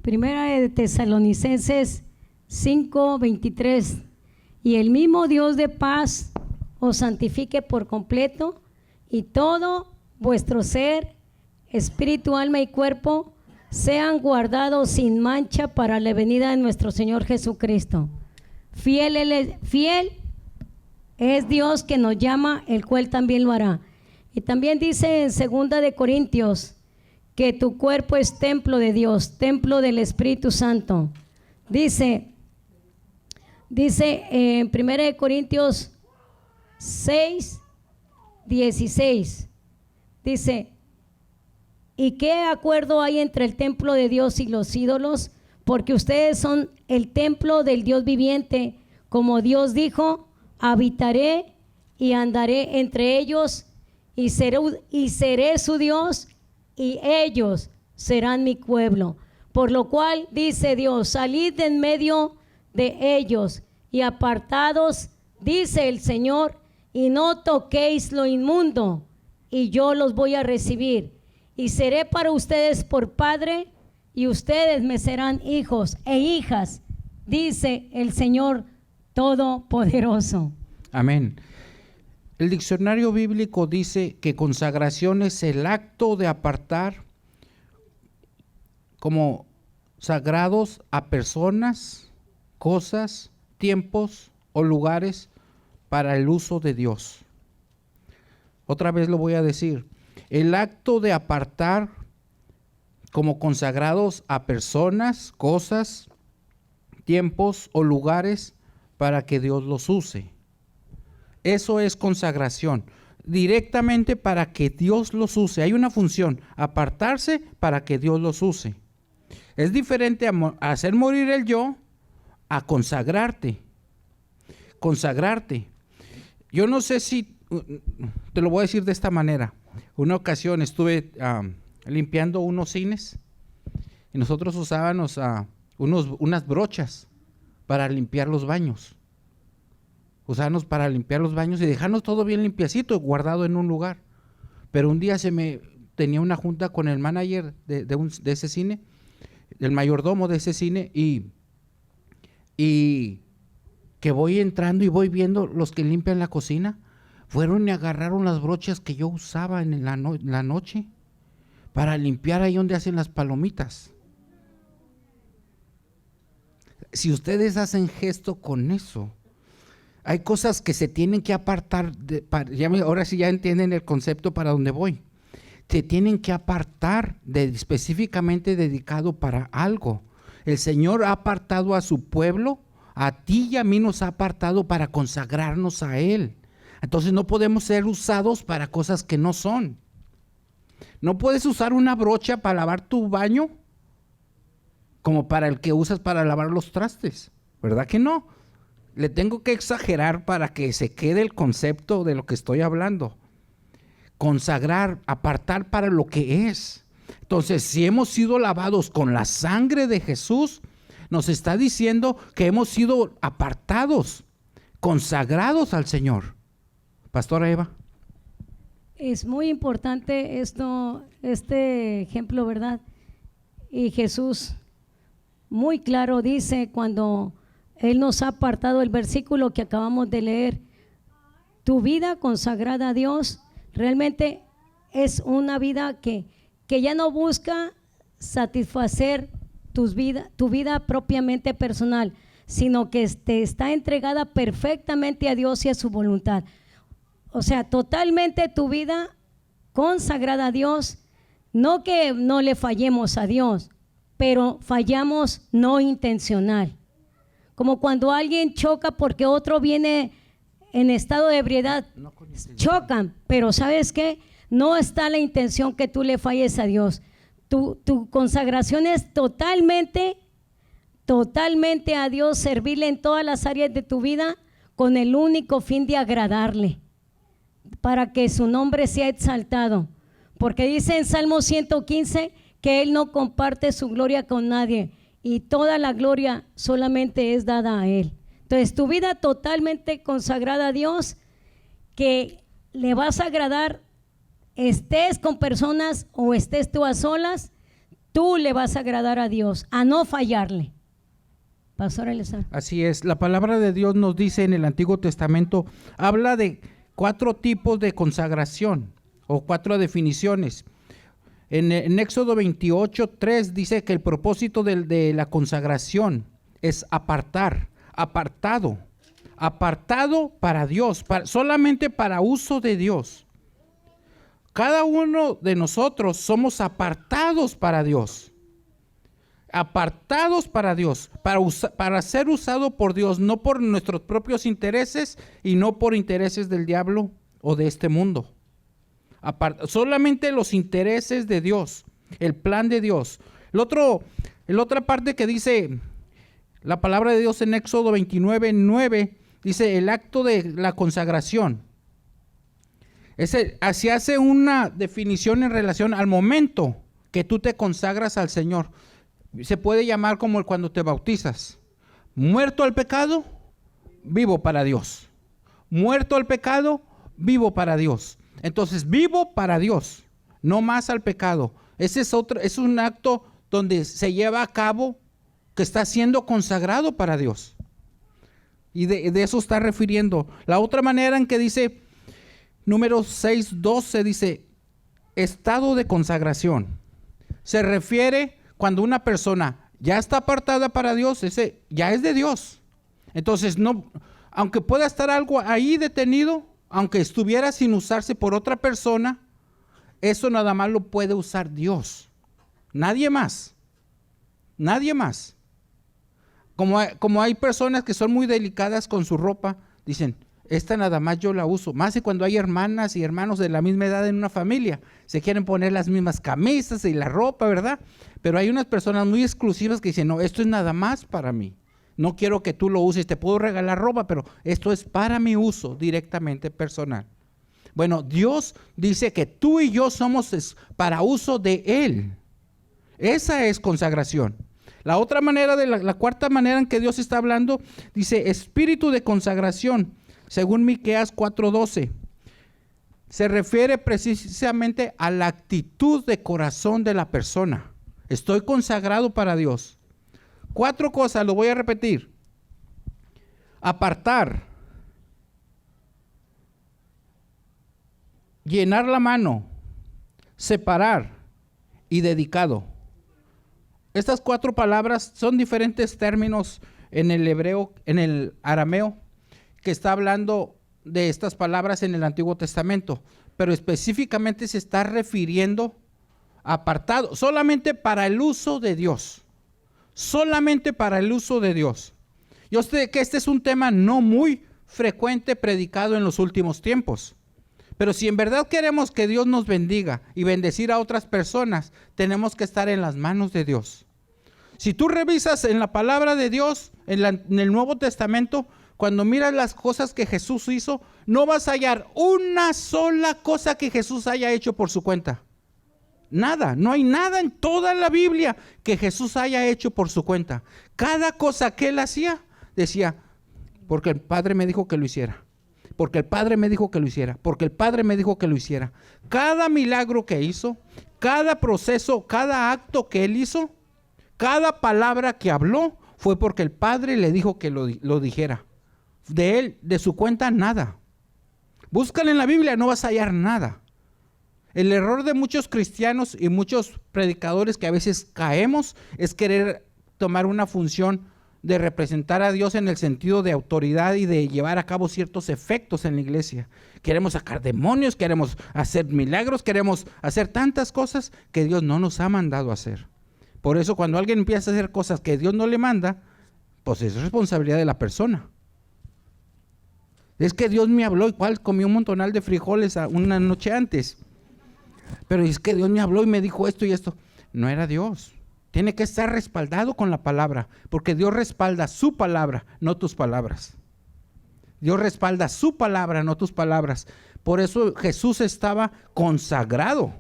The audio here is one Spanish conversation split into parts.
Primera de Tesalonicenses 5:23. Y el mismo Dios de paz os santifique por completo, y todo vuestro ser, espíritu, alma y cuerpo sean guardados sin mancha para la venida de nuestro Señor Jesucristo. Fiel es Dios que nos llama, el cual también lo hará. Y también dice en 2 de Corintios que tu cuerpo es templo de Dios, templo del Espíritu Santo. Dice en 1 de Corintios 6:16, dice: ¿y qué acuerdo hay entre el templo de Dios y los ídolos? Porque ustedes son el templo del Dios viviente, como Dios dijo: habitaré y andaré entre ellos, y seré su Dios, y ellos serán mi pueblo. Por lo cual dice Dios: salid de en medio de ellos y apartados, dice el Señor, y no toquéis lo inmundo, y yo los voy a recibir, y seré para ustedes por padre, y ustedes me serán hijos e hijas, dice el Señor Todopoderoso. Amén. El diccionario bíblico dice que consagración es el acto de apartar como sagrados a personas, cosas, tiempos o lugares para el uso de Dios. Otra vez lo voy a decir: el acto de apartar como consagrados a personas, cosas, tiempos o lugares para que Dios los use. Eso es consagración, directamente para que Dios los use. Hay una función: apartarse para que Dios los use. Es diferente a hacer morir el yo a consagrarte. Consagrarte. Yo no sé si, te lo voy a decir de esta manera. Una ocasión estuve limpiando unos cines y nosotros usábamos unas brochas para limpiar los baños. Usábamos para limpiar los baños y dejarnos todo bien limpiecito, guardado en un lugar. Pero un día tenía una junta con el manager de ese cine, el mayordomo de ese cine, y que voy entrando y voy viendo los que limpian la cocina. Fueron y agarraron las brochas que yo usaba en la noche para limpiar ahí donde hacen las palomitas. Si ustedes hacen gesto con eso, hay cosas que se tienen que apartar. Ahora sí ya entienden el concepto para dónde voy. Se tienen que apartar específicamente dedicado para algo. El Señor ha apartado a su pueblo, a ti y a mí nos ha apartado para consagrarnos a Él. Entonces no podemos ser usados para cosas que no son. No puedes usar una brocha para lavar tu baño como para el que usas para lavar los trastes, ¿verdad que no? Le tengo que exagerar para que se quede el concepto de lo que estoy hablando. Consagrar, apartar para lo que es. Entonces, si hemos sido lavados con la sangre de Jesús, nos está diciendo que hemos sido apartados, consagrados al Señor. Pastora Eva. Es muy importante este ejemplo, ¿verdad? Y Jesús muy claro dice cuando Él nos ha apartado, el versículo que acabamos de leer: tu vida consagrada a Dios realmente es una vida que ya no busca satisfacer tu vida propiamente personal, sino que te está entregada perfectamente a Dios y a su voluntad. O sea, totalmente tu vida consagrada a Dios. No que no le fallemos a Dios, pero fallamos no intencional. Como cuando alguien choca porque otro viene en estado de ebriedad, chocan, pero ¿sabes qué? No está la intención que tú le falles a Dios. Tu consagración es totalmente a Dios, servirle en todas las áreas de tu vida con el único fin de agradarle, para que su nombre sea exaltado. Porque dice en Salmo 115 que Él no comparte su gloria con nadie y toda la gloria solamente es dada a Él. Entonces tu vida totalmente consagrada a Dios, que le vas a agradar, estés con personas o estés tú a solas, tú le vas a agradar a Dios, a no fallarle. Pastor Eliezer. Así es, la palabra de Dios nos dice en el Antiguo Testamento, habla de 4 tipos de consagración o 4 definiciones. En Éxodo 28:3 dice que el propósito de la consagración es apartado para Dios, solamente para uso de Dios. Cada uno de nosotros somos apartados para Dios. Apartados para Dios, para ser usado por Dios, no por nuestros propios intereses y no por intereses del diablo o de este mundo. Solamente los intereses de Dios, el plan de Dios. La otra parte que dice la palabra de Dios en Éxodo 29:9, dice el acto de la consagración. Así hace una definición en relación al momento que tú te consagras al Señor. Se puede llamar como cuando te bautizas. Muerto al pecado, vivo para Dios. Muerto al pecado, vivo para Dios. Entonces, vivo para Dios, no más al pecado. Ese es un acto donde se lleva a cabo que está siendo consagrado para Dios. Y de eso está refiriendo. La otra manera en que dice, Números 6:12, dice, estado de consagración. Se refiere cuando una persona ya está apartada para Dios, ese ya es de Dios. Entonces, no, aunque pueda estar algo ahí detenido, aunque estuviera sin usarse por otra persona, eso nada más lo puede usar Dios. Nadie más. Nadie más. Como hay personas que son muy delicadas con su ropa, dicen, esta nada más yo la uso. Más que cuando hay hermanas y hermanos de la misma edad en una familia, se quieren poner las mismas camisas y la ropa, ¿verdad? Pero hay unas personas muy exclusivas que dicen, no, esto es nada más para mí. No quiero que tú lo uses, te puedo regalar ropa, pero esto es para mi uso directamente personal. Bueno, Dios dice que tú y yo somos para uso de Él. Esa es consagración. La otra manera, la cuarta manera en que Dios está hablando, dice espíritu de consagración, según Miqueas 4:12. Se refiere precisamente a la actitud de corazón de la persona. Estoy consagrado para Dios. 4 cosas, lo voy a repetir. Apartar, llenar la mano, separar y dedicado. Estas 4 palabras son diferentes términos en el hebreo, en el arameo, que está hablando de estas palabras en el Antiguo Testamento, pero específicamente se está refiriendo a apartado, solamente para el uso de Dios. Solamente para el uso de Dios. Yo sé que este es un tema no muy frecuente predicado en los últimos tiempos. Pero si en verdad queremos que Dios nos bendiga y bendecir a otras personas, tenemos que estar en las manos de Dios. Si tú revisas en la palabra de Dios, en el Nuevo Testamento, cuando miras las cosas que Jesús hizo, no vas a hallar una sola cosa que Jesús haya hecho por su cuenta. Nada, no hay nada en toda la Biblia que Jesús haya hecho por su cuenta. Cada cosa que él hacía, decía, porque el Padre me dijo que lo hiciera. Porque el Padre me dijo que lo hiciera. Porque el Padre me dijo que lo hiciera. Cada milagro que hizo, cada proceso, cada acto que él hizo, cada palabra que habló, fue porque el Padre le dijo que lo dijera. De él, de su cuenta, nada. Búscale en la Biblia, no vas a hallar nada. El error de muchos cristianos y muchos predicadores que a veces caemos es querer tomar una función de representar a Dios en el sentido de autoridad y de llevar a cabo ciertos efectos en la iglesia. Queremos sacar demonios, queremos hacer milagros, queremos hacer tantas cosas que Dios no nos ha mandado a hacer. Por eso cuando alguien empieza a hacer cosas que Dios no le manda, pues es responsabilidad de la persona. Es que Dios me habló, igual comí un montonal de frijoles una noche antes. Pero es que Dios me habló y me dijo esto y esto. No era Dios. Tiene que estar respaldado con la palabra, porque Dios respalda su palabra, no tus palabras. Dios respalda su palabra, no tus palabras. Por eso Jesús estaba consagrado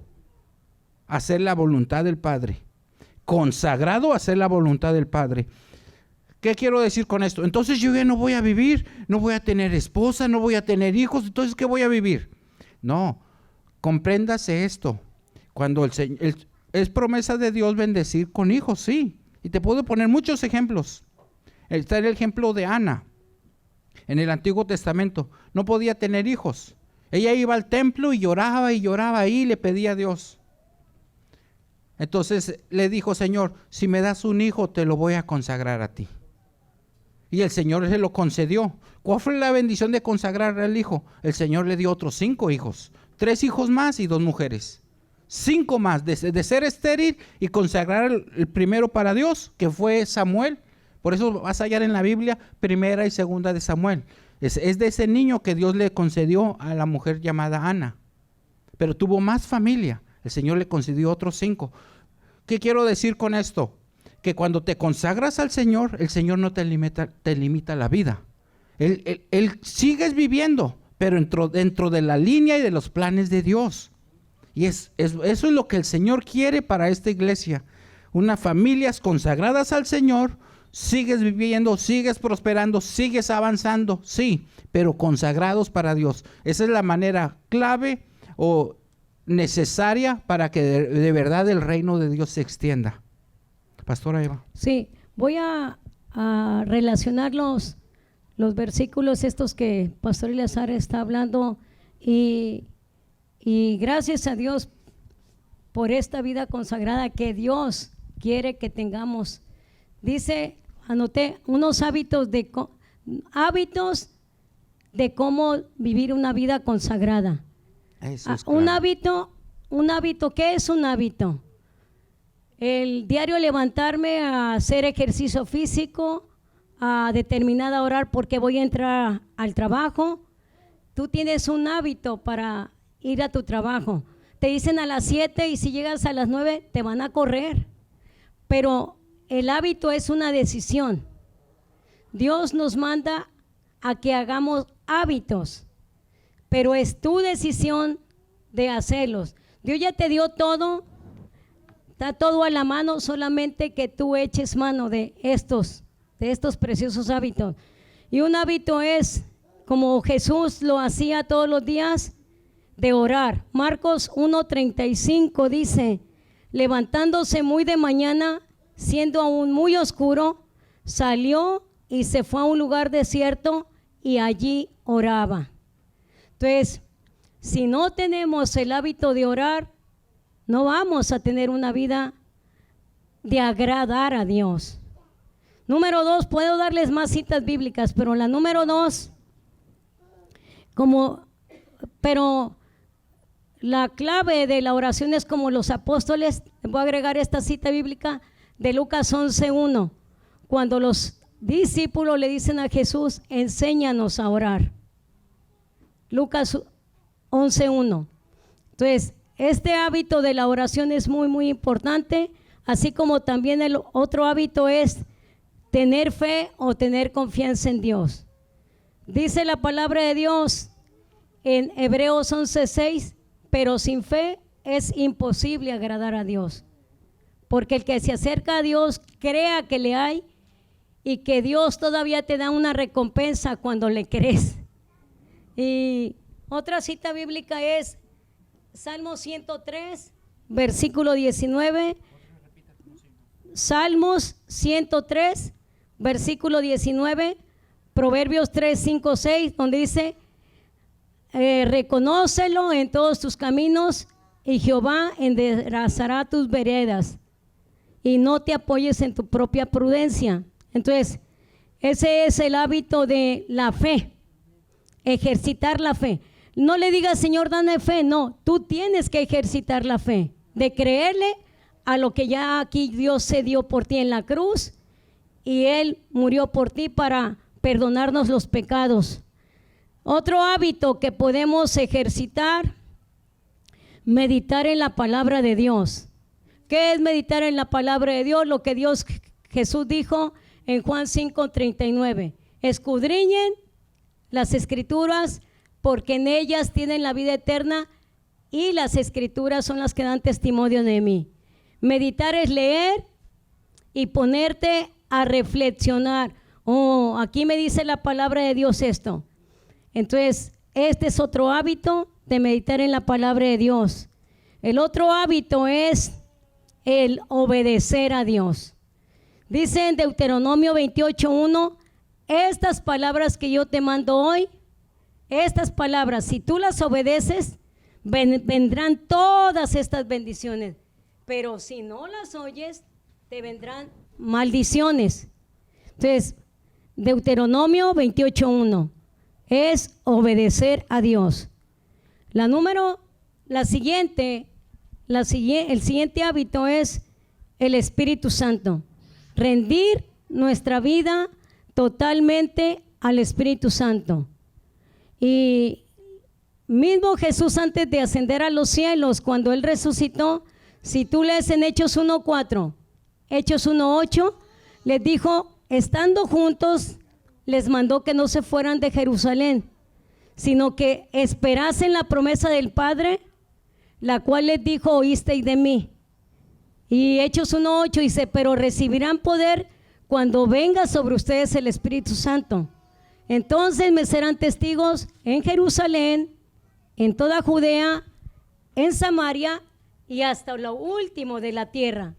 a hacer la voluntad del Padre. Consagrado a hacer la voluntad del Padre. ¿Qué quiero decir con esto? Entonces yo ya no voy a vivir, no voy a tener esposa, no voy a tener hijos, entonces ¿qué voy a vivir? No. Compréndase esto, cuando es promesa de Dios bendecir con hijos, sí. Y te puedo poner muchos ejemplos. Está el ejemplo de Ana. En el Antiguo Testamento no podía tener hijos. Ella iba al templo y lloraba ahí y le pedía a Dios. Entonces le dijo: Señor, si me das un hijo, te lo voy a consagrar a ti. Y el Señor se lo concedió. ¿Cuál fue la bendición de consagrar al hijo? El Señor le dio otros 5 hijos, 3 hijos más y 2 mujeres. 5 más, de ser estéril y consagrar el primero para Dios, que fue Samuel. Por eso vas a hallar en la Biblia primera y segunda de Samuel. Es de ese niño que Dios le concedió a la mujer llamada Ana. Pero tuvo más familia. El Señor le concedió otros 5. ¿Qué quiero decir con esto? Que cuando te consagras al Señor, el Señor no te limita la vida. Él sigues viviendo, pero dentro de la línea y de los planes de Dios. Y eso es lo que el Señor quiere para esta iglesia. Unas familias consagradas al Señor. Sigues viviendo, sigues prosperando, sigues avanzando, sí, pero consagrados para Dios. Esa es la manera clave o necesaria para que de verdad el reino de Dios se extienda. Pastora Eva. Sí, voy a relacionar los versículos estos que Pastor Eleazar está hablando y gracias a Dios por esta vida consagrada que Dios quiere que tengamos. Dice, anoté unos hábitos de cómo vivir una vida consagrada. Eso es Un claro. hábito, ¿qué es un hábito? El diario levantarme a hacer ejercicio físico, a determinada hora porque voy a entrar al trabajo. Tú tienes un hábito para ir a tu trabajo. Te dicen a las 7 y si llegas a las 9 te van a correr. Pero el hábito es una decisión. Dios nos manda a que hagamos hábitos, pero es tu decisión de hacerlos. Dios ya te dio todo, está todo a la mano, solamente que tú eches mano de estos preciosos hábitos. Y un hábito es, como Jesús lo hacía todos los días, de orar. Marcos 1:35 dice: levantándose muy de mañana, siendo aún muy oscuro, salió y se fue a un lugar desierto y allí oraba. Entonces, si no tenemos el hábito de orar, no vamos a tener una vida de agradar a Dios. Número 2, puedo darles más citas bíblicas, pero la número 2, pero la clave de la oración es como los apóstoles. Voy a agregar esta cita bíblica de Lucas 11:1, cuando los discípulos le dicen a Jesús: enséñanos a orar. Lucas 11:1. Entonces, este hábito de la oración es muy, muy importante, así como también el otro hábito es tener fe o tener confianza en Dios. Dice la palabra de Dios en Hebreos 11:6, pero sin fe es imposible agradar a Dios. Porque el que se acerca a Dios crea que le hay y que Dios todavía te da una recompensa cuando le crees. Y otra cita bíblica es Salmo 103, versículo 19. Salmos 103, versículo 19. Proverbios 3, 5, 6, donde dice: reconócelo en todos tus caminos y Jehová enderezará tus veredas. Y no te apoyes en tu propia prudencia. Entonces, ese es el hábito de la fe, ejercitar la fe. No le digas: Señor, dame fe. No, tú tienes que ejercitar la fe, de creerle a lo que ya aquí Dios se dio por ti en la cruz, y Él murió por ti para perdonarnos los pecados. Otro hábito que podemos ejercitar: meditar en la palabra de Dios. ¿Qué es meditar en la palabra de Dios? Lo que Jesús dijo en Juan 5:39: escudriñen las escrituras porque en ellas tienen la vida eterna y las escrituras son las que dan testimonio de mí. Meditar es leer y ponerte a reflexionar. Oh, aquí me dice la palabra de Dios esto. Entonces, este es otro hábito de meditar en la palabra de Dios. El otro hábito es el obedecer a Dios. Dice en Deuteronomio 28:1, estas palabras que yo te mando hoy, estas palabras, si tú las obedeces, vendrán todas estas bendiciones. Pero si no las oyes, te vendrán maldiciones. Entonces, Deuteronomio 28:1 es obedecer a Dios. El siguiente hábito es el Espíritu Santo. Rendir nuestra vida totalmente al Espíritu Santo. Y mismo Jesús, antes de ascender a los cielos, cuando Él resucitó, si tú lees en Hechos 1:4, Hechos 1:8, les dijo, estando juntos, les mandó que no se fueran de Jerusalén, sino que esperasen la promesa del Padre, la cual les dijo, oísteis de mí. Y Hechos 1:8 dice, pero recibirán poder cuando venga sobre ustedes el Espíritu Santo. Entonces me serán testigos en Jerusalén, en toda Judea, en Samaria y hasta lo último de la tierra.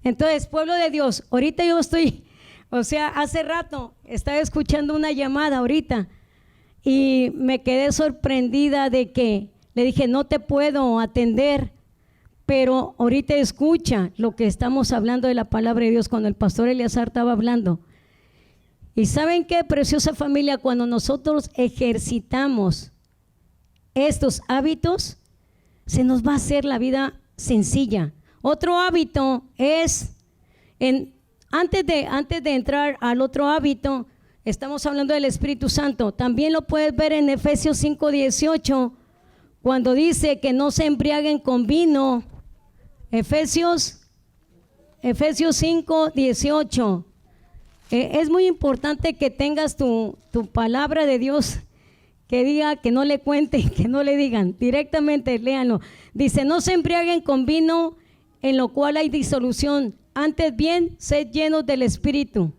Entonces, pueblo de Dios, ahorita yo estoy, hace rato estaba escuchando una llamada ahorita y me quedé sorprendida de que le dije, no te puedo atender, pero ahorita escucha lo que estamos hablando de la palabra de Dios cuando el pastor Eleazar estaba hablando. Y ¿saben qué, preciosa familia? Cuando nosotros ejercitamos estos hábitos, se nos va a hacer la vida sencilla. Otro hábito es, antes de entrar al otro hábito, estamos hablando del Espíritu Santo. También lo puedes ver en Efesios 5:18, cuando dice que no se embriaguen con vino. Efesios 5:18. Es muy importante que tengas tu palabra de Dios, que diga, que no le cuenten, que no le digan, directamente léanlo. Dice, no se embriaguen con vino, en lo cual hay disolución, antes bien, sed llenos del Espíritu,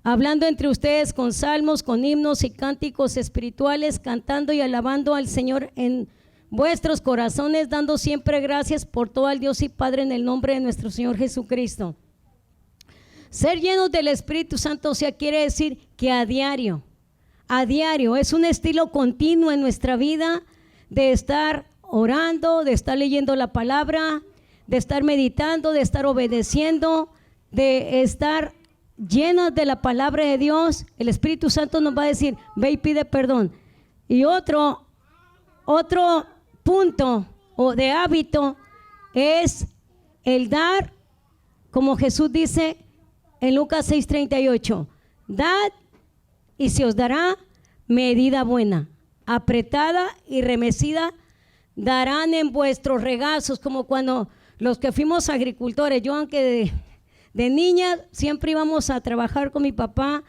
hablando entre ustedes con salmos, con himnos y cánticos espirituales, cantando y alabando al Señor en vuestros corazones, dando siempre gracias por todo al Dios y Padre en el nombre de nuestro Señor Jesucristo. Ser llenos del Espíritu Santo, quiere decir que a diario, es un estilo continuo en nuestra vida de estar orando, de estar leyendo la palabra, de estar meditando, de estar obedeciendo, de estar llenos de la palabra de Dios. El Espíritu Santo nos va a decir, ve y pide perdón. Y otro punto o de hábito es el dar, como Jesús dice en Lucas 6:38, dad y se os dará medida buena, apretada y remecida, darán en vuestros regazos. Como cuando los que fuimos agricultores, yo aunque de niña siempre íbamos a trabajar con mi papá,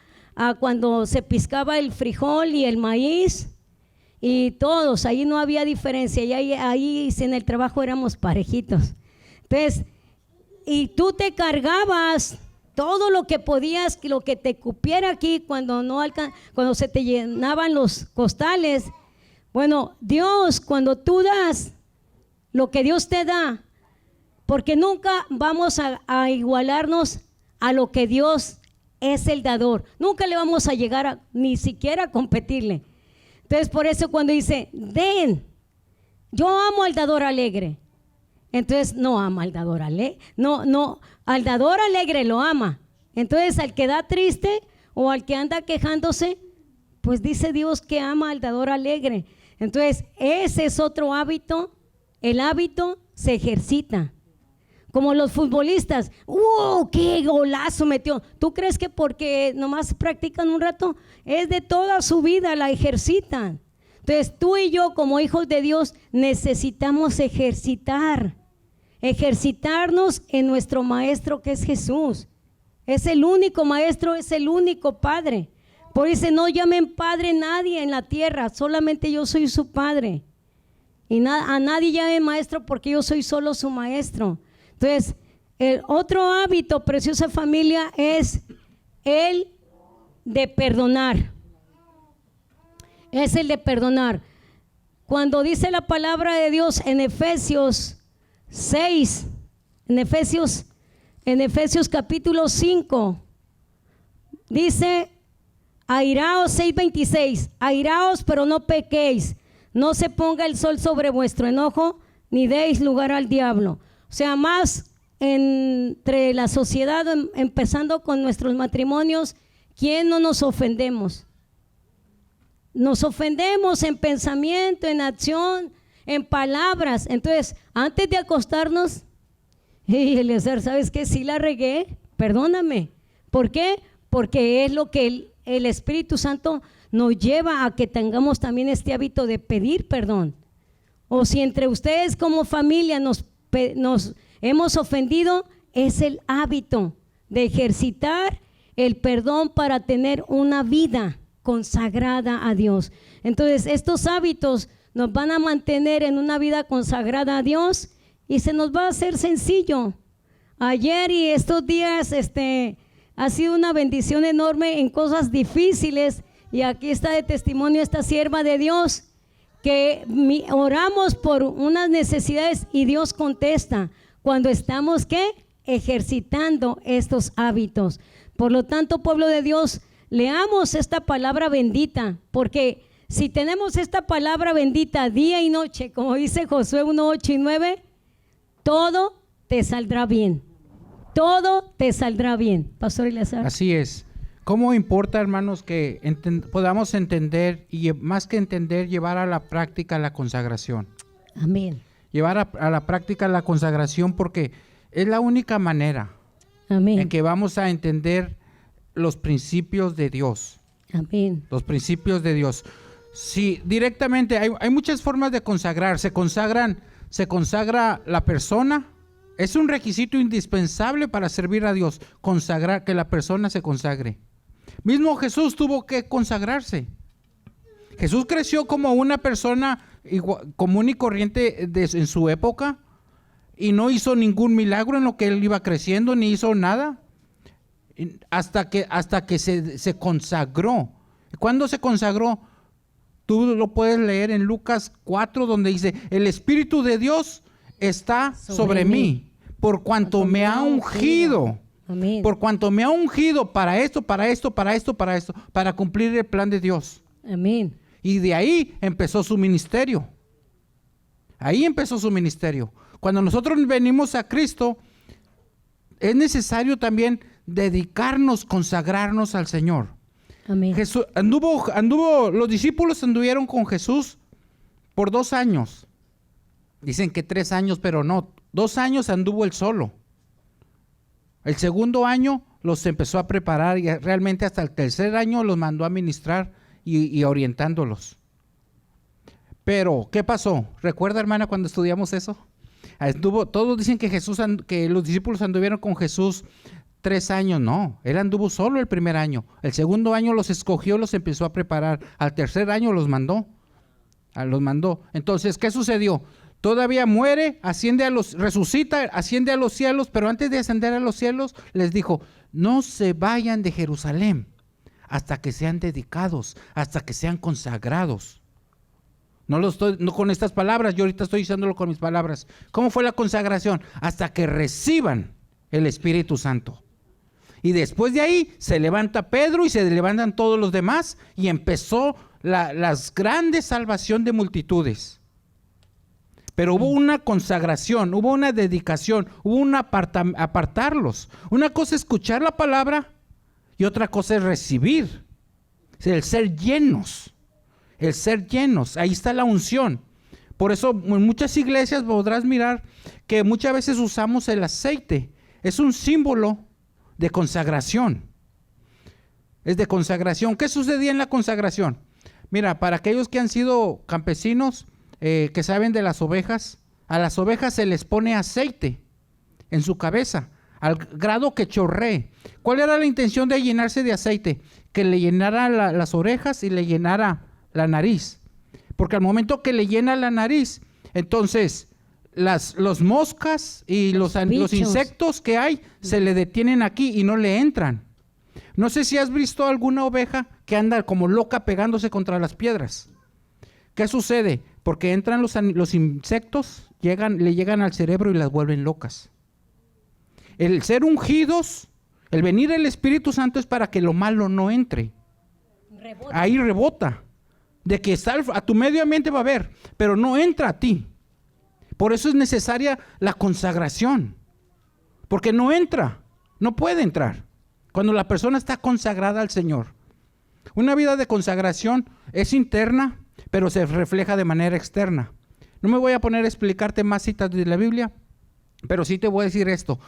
cuando se piscaba el frijol y el maíz, y todos, ahí no había diferencia, y ahí en el trabajo éramos parejitos. Entonces, y tú te cargabas todo lo que podías, lo que te cupiera aquí cuando se te llenaban los costales. Bueno, Dios, cuando tú das lo que Dios te da, porque nunca vamos a igualarnos a lo que Dios es el dador, nunca le vamos a llegar ni siquiera a competirle. Entonces, por eso cuando dice, den, yo amo al dador alegre. Entonces, no ama al dador alegre, al dador alegre lo ama. Entonces, al que da triste o al que anda quejándose, pues dice Dios que ama al dador alegre. Entonces, ese es otro hábito. El hábito se ejercita. Como los futbolistas, ¡wow! ¡Qué golazo metió! ¿Tú crees que porque nomás practican un rato? Es de toda su vida, la ejercitan. Entonces, tú y yo como hijos de Dios necesitamos ejercitarnos en nuestro maestro que es Jesús. Es el único maestro, es el único padre. Por eso no llamen padre nadie en la tierra, solamente yo soy su padre. Y a nadie llamen maestro porque yo soy solo su maestro. Entonces, el otro hábito, preciosa familia, es el de perdonar. Es el de perdonar. Cuando dice la palabra de Dios en Efesios 6, en Efesios capítulo 5, dice, airaos, 6:26, airaos pero no pequéis, no se ponga el sol sobre vuestro enojo, ni deis lugar al diablo. O sea, más entre la sociedad, empezando con nuestros matrimonios, ¿quién no nos ofendemos? Nos ofendemos en pensamiento, en acción, en palabras. Entonces, antes de acostarnos, hey, Eliezer, ¿sabes qué? Sí la regué, perdóname. ¿Por qué? Porque es lo que el Espíritu Santo nos lleva a que tengamos también este hábito de pedir perdón. O si entre ustedes como familia nos hemos ofendido, es el hábito de ejercitar el perdón para tener una vida consagrada a Dios. Entonces, estos hábitos nos van a mantener en una vida consagrada a Dios y se nos va a hacer sencillo. Ayer y estos días ha sido una bendición enorme en cosas difíciles, y aquí está de testimonio esta sierva de Dios que oramos por unas necesidades y Dios contesta cuando estamos ¿qué? Ejercitando estos hábitos. Por lo tanto, pueblo de Dios, leamos esta palabra bendita, porque si tenemos esta palabra bendita día y noche, como dice Josué 1, 8 y 9, todo te saldrá bien. Todo te saldrá bien. Pastor Eliezer. Así es. ¿Cómo importa, hermanos, que podamos entender y más que entender, llevar a la práctica la consagración? Amén. Llevar a la práctica la consagración, porque es la única manera Amén. en que vamos a entender los principios de Dios. Amén. Los principios de Dios. Sí, directamente hay muchas formas de consagrar. Se consagra la persona. Es un requisito indispensable para servir a Dios, consagrar, que la persona se consagre. Mismo Jesús tuvo que consagrarse. Jesús creció como una persona común y corriente en su época y no hizo ningún milagro en lo que él iba creciendo, ni hizo nada hasta que se consagró. ¿Cuándo se consagró? Tú lo puedes leer en Lucas 4, donde dice, el Espíritu de Dios está sobre mí, por cuanto me ha ungido. Amén. Por cuanto me ha ungido para esto, para cumplir el plan de Dios. Amén. Y de ahí empezó su ministerio. Ahí empezó su ministerio. Cuando nosotros venimos a Cristo, es necesario también dedicarnos, consagrarnos al Señor. Amén. Jesús los discípulos anduvieron con Jesús por 2 años. Dicen que 3 años, pero no. 2 años anduvo él solo. El segundo año los empezó a preparar y realmente hasta el tercer año los mandó a ministrar y orientándolos. Pero, ¿qué pasó? ¿Recuerda, hermana, cuando estudiamos eso? Todos dicen que los discípulos anduvieron con Jesús 3 años. No, él anduvo solo el primer año. El segundo año los escogió, los empezó a preparar. Al tercer año los mandó. Entonces, ¿qué sucedió? Todavía muere, resucita, asciende a los cielos, pero antes de ascender a los cielos les dijo, no se vayan de Jerusalén hasta que sean dedicados, hasta que sean consagrados. No con estas palabras, yo ahorita estoy diciéndolo con mis palabras. ¿Cómo fue la consagración? Hasta que reciban el Espíritu Santo. Y después de ahí se levanta Pedro y se levantan todos los demás y empezó la grande salvación de multitudes. Pero hubo una consagración, hubo una dedicación, hubo un apartarlos. Una cosa es escuchar la palabra y otra cosa es recibir. El ser llenos, ahí está la unción. Por eso en muchas iglesias podrás mirar que muchas veces usamos el aceite. Es un símbolo de consagración. Es de consagración. ¿Qué sucedía en la consagración? Mira, para aquellos que han sido campesinos, que saben de las ovejas, a las ovejas se les pone aceite en su cabeza, al grado que chorree. ¿Cuál era la intención de llenarse de aceite? Que le llenara las orejas y le llenara la nariz. Porque al momento que le llena la nariz, entonces los moscas y los insectos que hay se le detienen aquí y no le entran. No sé si has visto alguna oveja que anda como loca pegándose contra las piedras. ¿Qué sucede? Porque entran los insectos, le llegan al cerebro y las vuelven locas. El ser ungidos, el venir el Espíritu Santo es para que lo malo no entre. Rebota. Ahí rebota. De que está a tu medio ambiente va a haber, pero no entra a ti. Por eso es necesaria la consagración. Porque no entra, no puede entrar. Cuando la persona está consagrada al Señor. Una vida de consagración es interna, pero se refleja de manera externa. No me voy a poner a explicarte más citas de la Biblia, pero sí te voy a decir esto.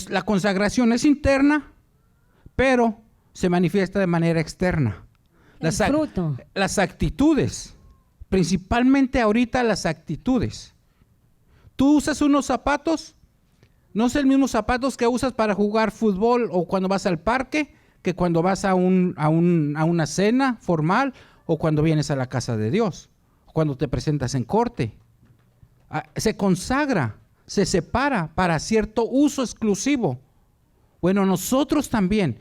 La consagración es interna, pero se manifiesta de manera externa. El fruto. Las actitudes, principalmente ahorita las actitudes. Tú usas unos zapatos, no es el mismo zapatos que usas para jugar fútbol o cuando vas al parque, que cuando vas a una cena formal o cuando vienes a la casa de Dios, o cuando te presentas en corte. Se consagra, se separa para cierto uso exclusivo. Bueno, nosotros también.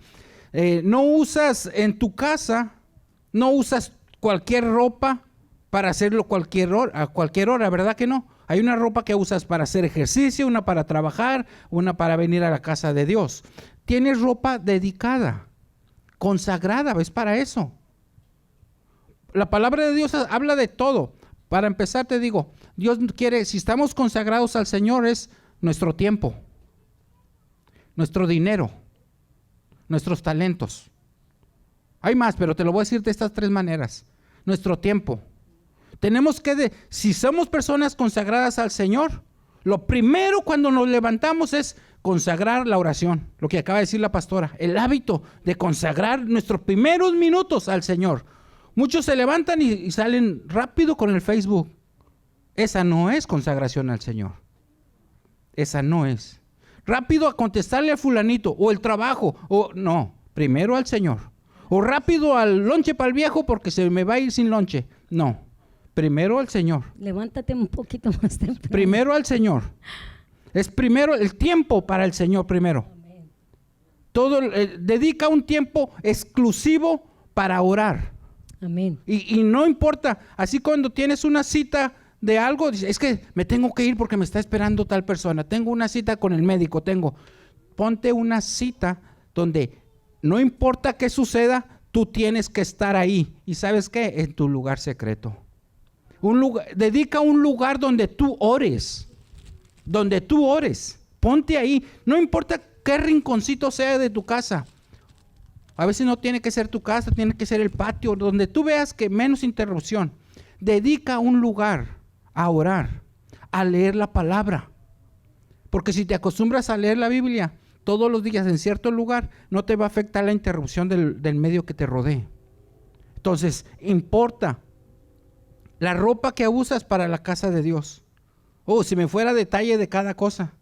No usas en tu casa, no usas cualquier ropa para hacerlo a cualquier hora, ¿verdad que no? Hay una ropa que usas para hacer ejercicio, una para trabajar, una para venir a la casa de Dios. Tienes ropa dedicada, consagrada, ¿ves? Para eso. La palabra de Dios habla de todo. Para empezar te digo, Dios quiere, si estamos consagrados al Señor, es nuestro tiempo, nuestro dinero, nuestros talentos. Hay más, pero te lo voy a decir de estas tres maneras. Nuestro tiempo. Tenemos que, si somos personas consagradas al Señor, lo primero cuando nos levantamos es consagrar la oración. Lo que acaba de decir la pastora, el hábito de consagrar nuestros primeros minutos al Señor. Muchos se levantan y salen rápido con el Facebook. Esa no es consagración al Señor. Esa no es. Rápido a contestarle a fulanito, o el trabajo, o no, primero al Señor. O rápido al lonche para el viejo porque se me va a ir sin lonche. No, primero al Señor. Levántate un poquito más temprano. Primero al Señor. Es primero el tiempo para el Señor primero. Amén. Dedica un tiempo exclusivo para orar. Amén. Y no importa, así cuando tienes una cita de algo, dices, es que me tengo que ir porque me está esperando tal persona, tengo una cita con el médico, ponte una cita donde no importa qué suceda, tú tienes que estar ahí. ¿Y sabes qué? En tu lugar secreto. Dedica un lugar donde tú ores, ponte ahí, no importa qué rinconcito sea de tu casa. A veces no tiene que ser tu casa, tiene que ser el patio, donde tú veas que menos interrupción. Dedica un lugar a orar, a leer la palabra. Porque si te acostumbras a leer la Biblia todos los días en cierto lugar, no te va a afectar la interrupción del medio que te rodee. Entonces, importa la ropa que usas para la casa de Dios. Si me fuera detalle de cada cosa.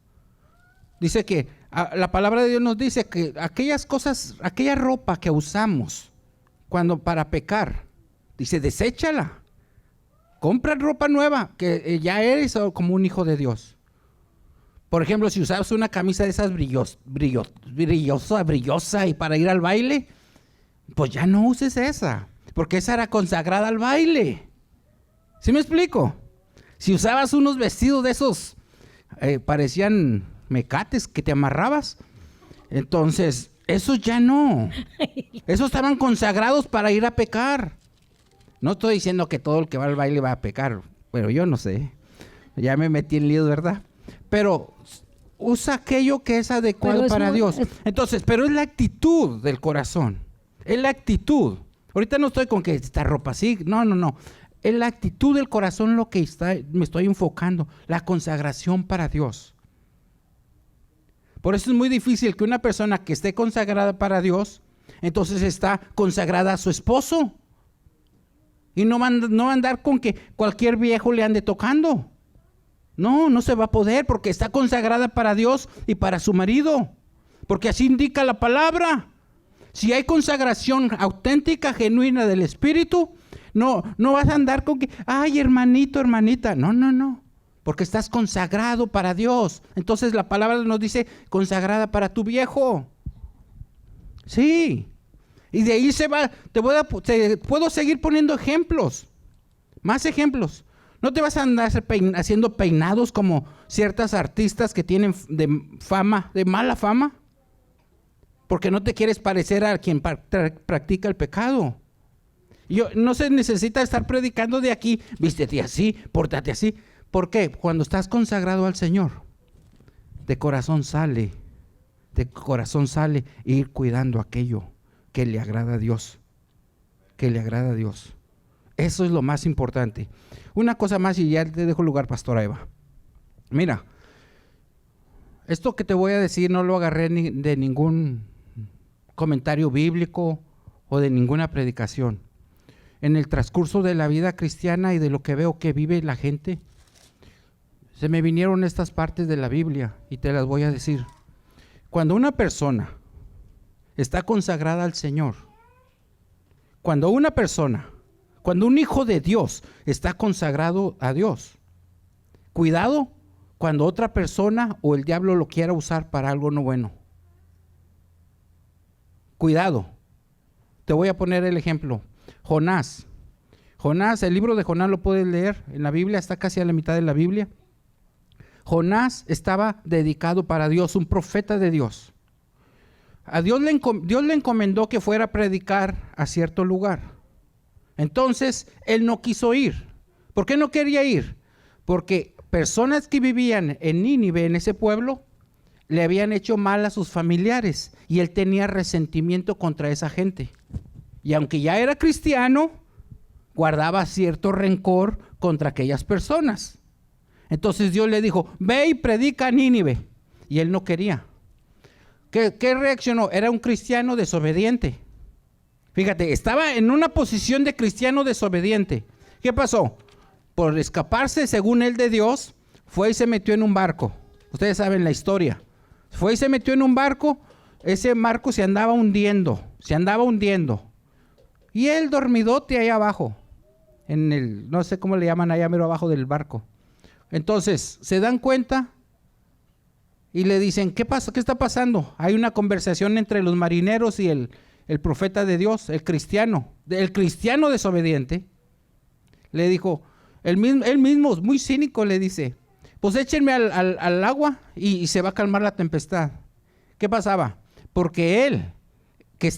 Dice que la palabra de Dios nos dice que aquellas cosas, aquella ropa que usamos para pecar, dice, deséchala. Compra ropa nueva, que ya eres como un hijo de Dios. Por ejemplo, si usabas una camisa de esas brillosa y para ir al baile, pues ya no uses esa, porque esa era consagrada al baile. ¿Sí me explico? Si usabas unos vestidos de esos, parecían mecates que te amarrabas, entonces esos ya no. Esos estaban consagrados para ir a pecar. No estoy diciendo que todo el que va al baile va a pecar, pero yo no sé. Ya me metí en lío, ¿verdad? Pero usa aquello que es adecuado para Dios. Entonces, pero es la actitud del corazón. Es la actitud. Ahorita no estoy con que esta ropa así. No. Es la actitud del corazón lo que me estoy enfocando. La consagración para Dios. Por eso es muy difícil que una persona que esté consagrada para Dios, entonces está consagrada a su esposo. Y no va a andar con que cualquier viejo le ande tocando. No se va a poder porque está consagrada para Dios y para su marido. Porque así indica la palabra. Si hay consagración auténtica, genuina del Espíritu, no vas a andar con que, ay, hermanito, hermanita. No. Porque estás consagrado para Dios. Entonces la palabra nos dice consagrada para tu viejo. Sí. Y de ahí se va, te puedo seguir poniendo ejemplos. Más ejemplos. No te vas a andar haciendo peinados como ciertas artistas que tienen de mala fama, porque no te quieres parecer a quien practica el pecado. No se necesita estar predicando de aquí, vístete así, pórtate así. ¿Por qué? Cuando estás consagrado al Señor, de corazón sale ir cuidando aquello que le agrada a Dios, Eso es lo más importante. Una cosa más y ya te dejo lugar, pastora Eva. Mira, esto que te voy a decir no lo agarré de ningún comentario bíblico o de ninguna predicación. En el transcurso de la vida cristiana y de lo que veo que vive la gente, se me vinieron estas partes de la Biblia y te las voy a decir. Cuando una persona está consagrada al Señor, cuando un hijo de Dios está consagrado a Dios, cuidado cuando otra persona o el diablo lo quiera usar para algo no bueno. Cuidado. Te voy a poner el ejemplo. Jonás, el libro de Jonás lo puedes leer en la Biblia, está casi a la mitad de la Biblia. Jonás estaba dedicado para Dios, un profeta de Dios. A Dios le encomendó que fuera a predicar a cierto lugar. Entonces, él no quiso ir. ¿Por qué no quería ir? Porque personas que vivían en Nínive, en ese pueblo, le habían hecho mal a sus familiares y él tenía resentimiento contra esa gente. Y aunque ya era cristiano, guardaba cierto rencor contra aquellas personas. Entonces Dios le dijo, ve y predica a Nínive. Y él no quería. ¿Qué reaccionó? Era un cristiano desobediente. Fíjate, estaba en una posición de cristiano desobediente. ¿Qué pasó? Por escaparse, según él, de Dios, fue y se metió en un barco. Ustedes saben la historia. Fue y se metió en un barco. Ese barco se andaba hundiendo. Y él dormidote ahí abajo. No sé cómo le llaman allá mero abajo del barco. Entonces, se dan cuenta y le dicen, ¿qué pasa? ¿Qué está pasando? Hay una conversación entre los marineros y el profeta de Dios, el cristiano desobediente. Le dijo, él mismo, muy cínico, le dice, pues échenme al agua y se va a calmar la tempestad. ¿Qué pasaba? Porque él, que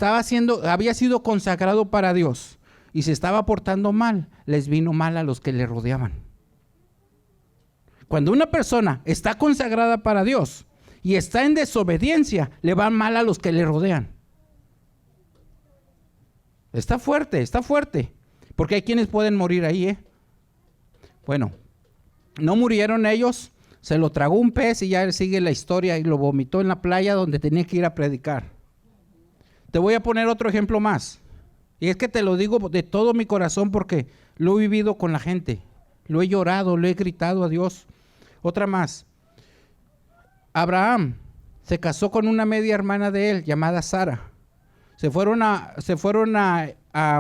había sido consagrado para Dios y se estaba portando mal, les vino mal a los que le rodeaban. Cuando una persona está consagrada para Dios y está en desobediencia, le van mal a los que le rodean. Está fuerte, porque hay quienes pueden morir ahí, Bueno, no murieron ellos, se lo tragó un pez y ya sigue la historia y lo vomitó en la playa donde tenía que ir a predicar. Te voy a poner otro ejemplo más. Y es que te lo digo de todo mi corazón porque lo he vivido con la gente. Lo he llorado, lo he gritado a Dios. Otra más. Abraham se casó con una media hermana de él llamada Sara. Se fueron a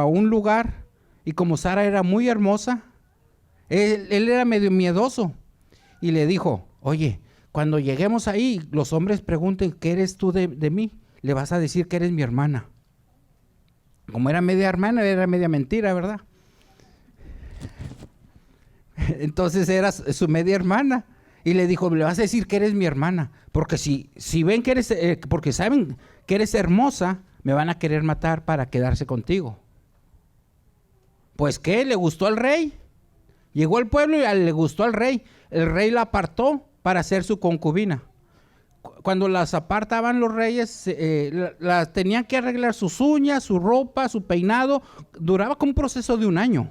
un lugar y como Sara era muy hermosa, él era medio miedoso y le dijo, oye, cuando lleguemos ahí, los hombres pregunten, ¿qué eres tú de mí? Le vas a decir que eres mi hermana. Como era media hermana, era media mentira, ¿verdad? Entonces era su media hermana. Y le dijo, le vas a decir que eres mi hermana. Porque si ven que eres, porque saben que eres hermosa, me van a querer matar para quedarse contigo. Pues ¿qué? ¿Le gustó al rey? Llegó al pueblo y le gustó al rey. El rey la apartó para ser su concubina. Cuando las apartaban los reyes, las tenían que arreglar sus uñas, su ropa, su peinado. Duraba como un proceso de un año.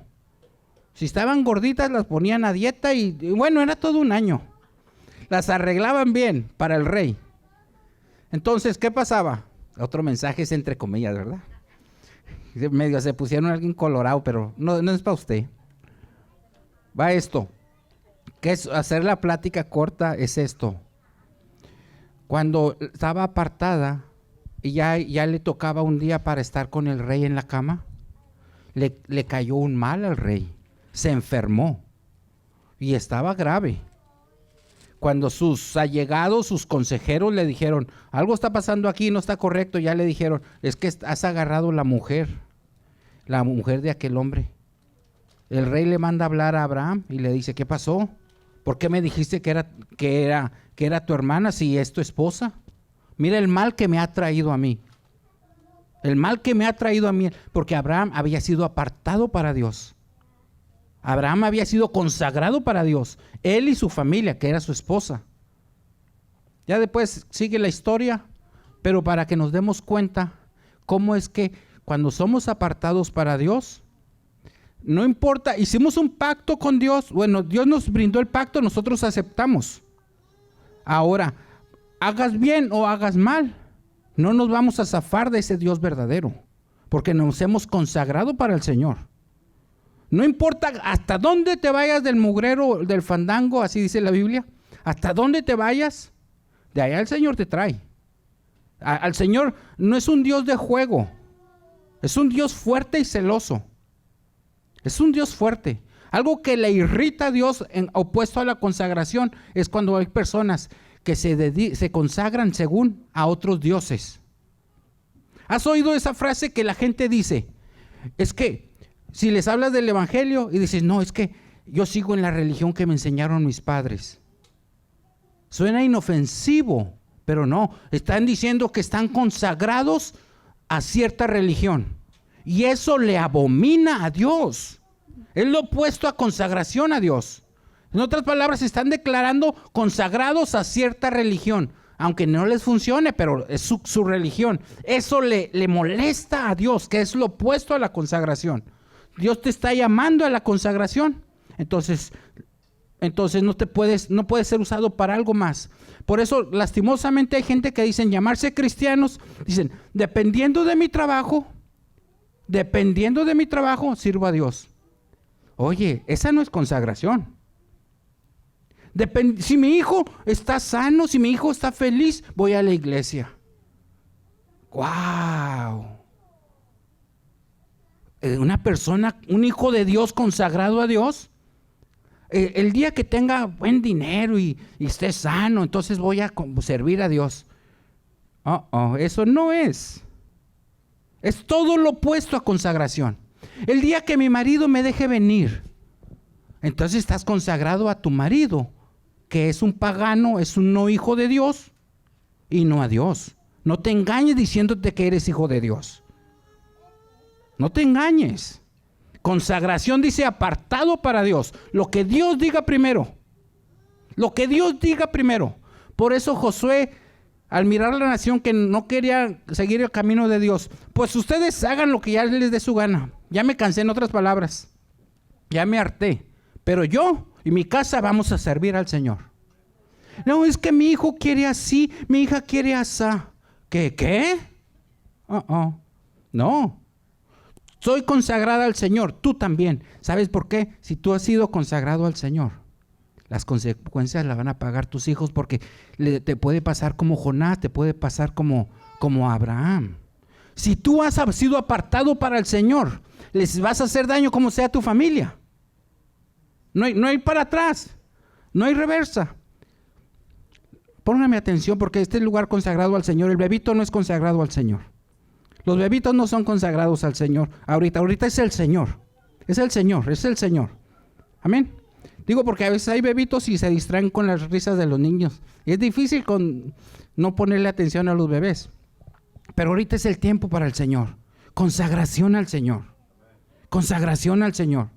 Si estaban gorditas, las ponían a dieta y bueno, era todo un año. Las arreglaban bien para el rey. Entonces, ¿qué pasaba? Otro mensaje es entre comillas, ¿verdad? Medio se pusieron a alguien colorado, pero no es para usted. Va esto. ¿Qué es hacer la plática corta? Es esto. Cuando estaba apartada y ya le tocaba un día para estar con el rey en la cama, le cayó un mal al rey. Se enfermó y estaba grave. Cuando sus allegados, sus consejeros le dijeron, algo está pasando aquí, no está correcto, ya le dijeron, es que has agarrado la mujer de aquel hombre. el rey le manda a hablar a Abraham y le dice, ¿qué pasó? ¿Por qué me dijiste que era tu hermana si es tu esposa? Mira el mal que me ha traído a mí. El mal que me ha traído a mí, porque Abraham había sido apartado para Dios. Abraham había sido consagrado para Dios, él y su familia, que era su esposa. Ya después sigue la historia, pero para que nos demos cuenta cómo es que cuando somos apartados para Dios, no importa, hicimos un pacto con Dios, bueno, Dios nos brindó el pacto, nosotros aceptamos. Ahora, hagas bien o hagas mal, no nos vamos a zafar de ese Dios verdadero, porque nos hemos consagrado para el Señor. No importa hasta dónde te vayas del mugrero, del fandango, así dice la Biblia, hasta dónde te vayas, de allá el Señor te trae. Al Señor no es un Dios de juego, es un Dios fuerte y celoso. Es un Dios fuerte. Algo que le irrita a Dios opuesto a la consagración es cuando hay personas que se consagran según a otros dioses. ¿Has oído esa frase que la gente dice? Es que si les hablas del evangelio y dices, no, es que yo sigo en la religión que me enseñaron mis padres. Suena inofensivo, pero no, están diciendo que están consagrados a cierta religión. Y eso le abomina a Dios. Es lo opuesto a consagración a Dios. En otras palabras, están declarando consagrados a cierta religión, aunque no les funcione, pero es su religión. Eso le molesta a Dios, que es lo opuesto a la consagración. Dios te está llamando a la consagración. Entonces no puedes ser usado para algo más. Por eso, lastimosamente, hay gente que dicen llamarse cristianos, dicen, dependiendo de mi trabajo, sirvo a Dios. Oye, esa no es consagración. Si mi hijo está sano, si mi hijo está feliz, voy a la iglesia. ¡Wow! Una persona, un hijo de Dios consagrado a Dios, el día que tenga buen dinero y esté sano, entonces voy a servir a Dios. Eso no es. Es todo lo opuesto a consagración. El día que mi marido me deje venir, entonces estás consagrado a tu marido, que es un pagano, es un no hijo de Dios y no a Dios. No te engañes diciéndote que eres hijo de Dios. No te engañes. Consagración dice apartado para Dios. Lo que Dios diga primero. Lo que Dios diga primero. Por eso Josué, al mirar a la nación que no quería seguir el camino de Dios, pues ustedes hagan lo que ya les dé su gana. Ya me cansé, en otras palabras. Ya me harté. Pero yo y mi casa vamos a servir al Señor. No, es que mi hijo quiere así, mi hija quiere asá. ¿Qué? No. Soy consagrada al Señor, tú también. ¿Sabes por qué? Si tú has sido consagrado al Señor, las consecuencias las van a pagar tus hijos, porque te puede pasar como Jonás, te puede pasar como Abraham. Si tú has sido apartado para el Señor, les vas a hacer daño como sea tu familia. No hay para atrás, no hay reversa. Póngame atención, porque este lugar consagrado al Señor, el bebito no es consagrado al Señor. Los bebitos no son consagrados al Señor. Ahorita es el Señor. Es el Señor. Amén. Digo porque a veces hay bebitos y se distraen con las risas de los niños. Y es difícil no ponerle atención a los bebés. Pero ahorita es el tiempo para el Señor. Consagración al Señor. Consagración al Señor.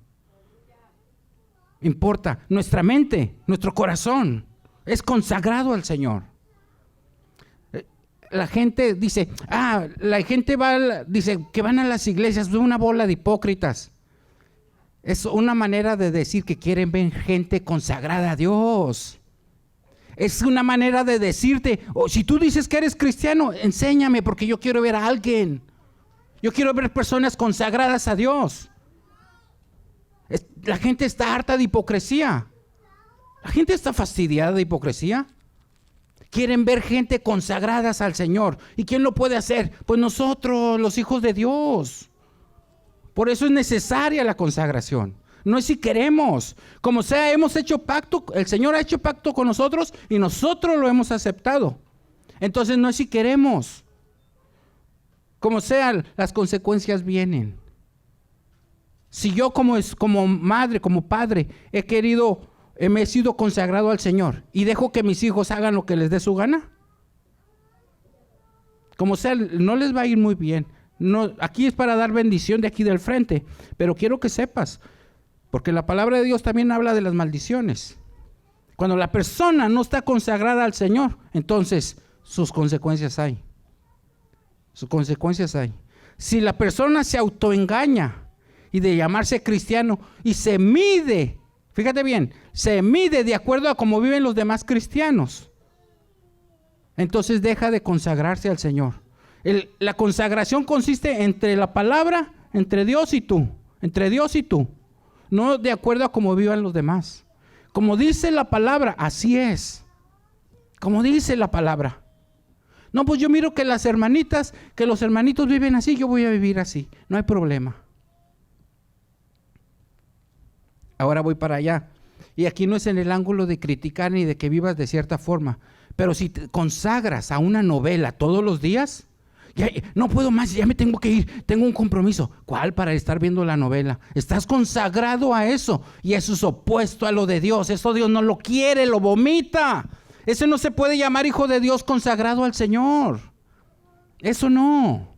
Importa. Nuestra mente, nuestro corazón es consagrado al Señor. La gente dice, dice que van a las iglesias, es una bola de hipócritas. Es una manera de decir que quieren ver gente consagrada a Dios. Es una manera de decirte, si tú dices que eres cristiano, enséñame, porque yo quiero ver a alguien. Yo quiero ver personas consagradas a Dios. La gente está harta de hipocresía. La gente está fastidiada de hipocresía. Quieren ver gente consagradas al Señor. ¿Y quién lo puede hacer? Pues nosotros, los hijos de Dios. Por eso es necesaria la consagración. No es si queremos. Como sea, hemos hecho pacto. El Señor ha hecho pacto con nosotros y nosotros lo hemos aceptado. Entonces no es si queremos. Como sea, las consecuencias vienen. Si yo como madre, como padre, me he sido consagrado al Señor y dejo que mis hijos hagan lo que les dé su gana, como sea, no les va a ir muy bien. No, aquí es para dar bendición de aquí del frente, pero quiero que sepas, porque la palabra de Dios también habla de las maldiciones. Cuando la persona no está consagrada al Señor, entonces sus consecuencias hay. Sus consecuencias hay. Si la persona se autoengaña y de llamarse cristiano y se mide, fíjate bien, se mide de acuerdo a cómo viven los demás cristianos, entonces deja de consagrarse al Señor. La consagración consiste entre la palabra, entre Dios y tú, no de acuerdo a cómo vivan los demás. Como dice la palabra, así es. Como dice la palabra. No, pues yo miro que los hermanitos viven así, yo voy a vivir así, no hay problema. Ahora voy para allá. Y aquí no es en el ángulo de criticar ni de que vivas de cierta forma, pero si te consagras a una novela todos los días, ya, no puedo más, ya me tengo que ir, tengo un compromiso. ¿Cuál? Para estar viendo la novela. Estás consagrado a eso y eso es opuesto a lo de Dios. Eso Dios no lo quiere, lo vomita. Eso no se puede llamar hijo de Dios consagrado al Señor. Eso no.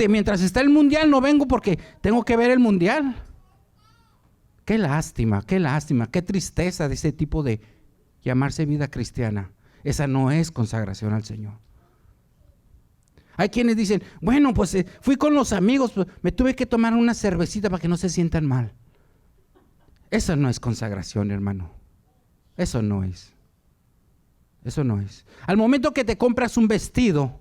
Mientras está el mundial no vengo porque tengo que ver el mundial. Qué lástima, qué tristeza de ese tipo de llamarse vida cristiana. Esa no es consagración al Señor. Hay quienes dicen, bueno, pues fui con los amigos, pues, me tuve que tomar una cervecita para que no se sientan mal. Eso no es consagración, hermano. Eso no es. Al momento que te compras un vestido,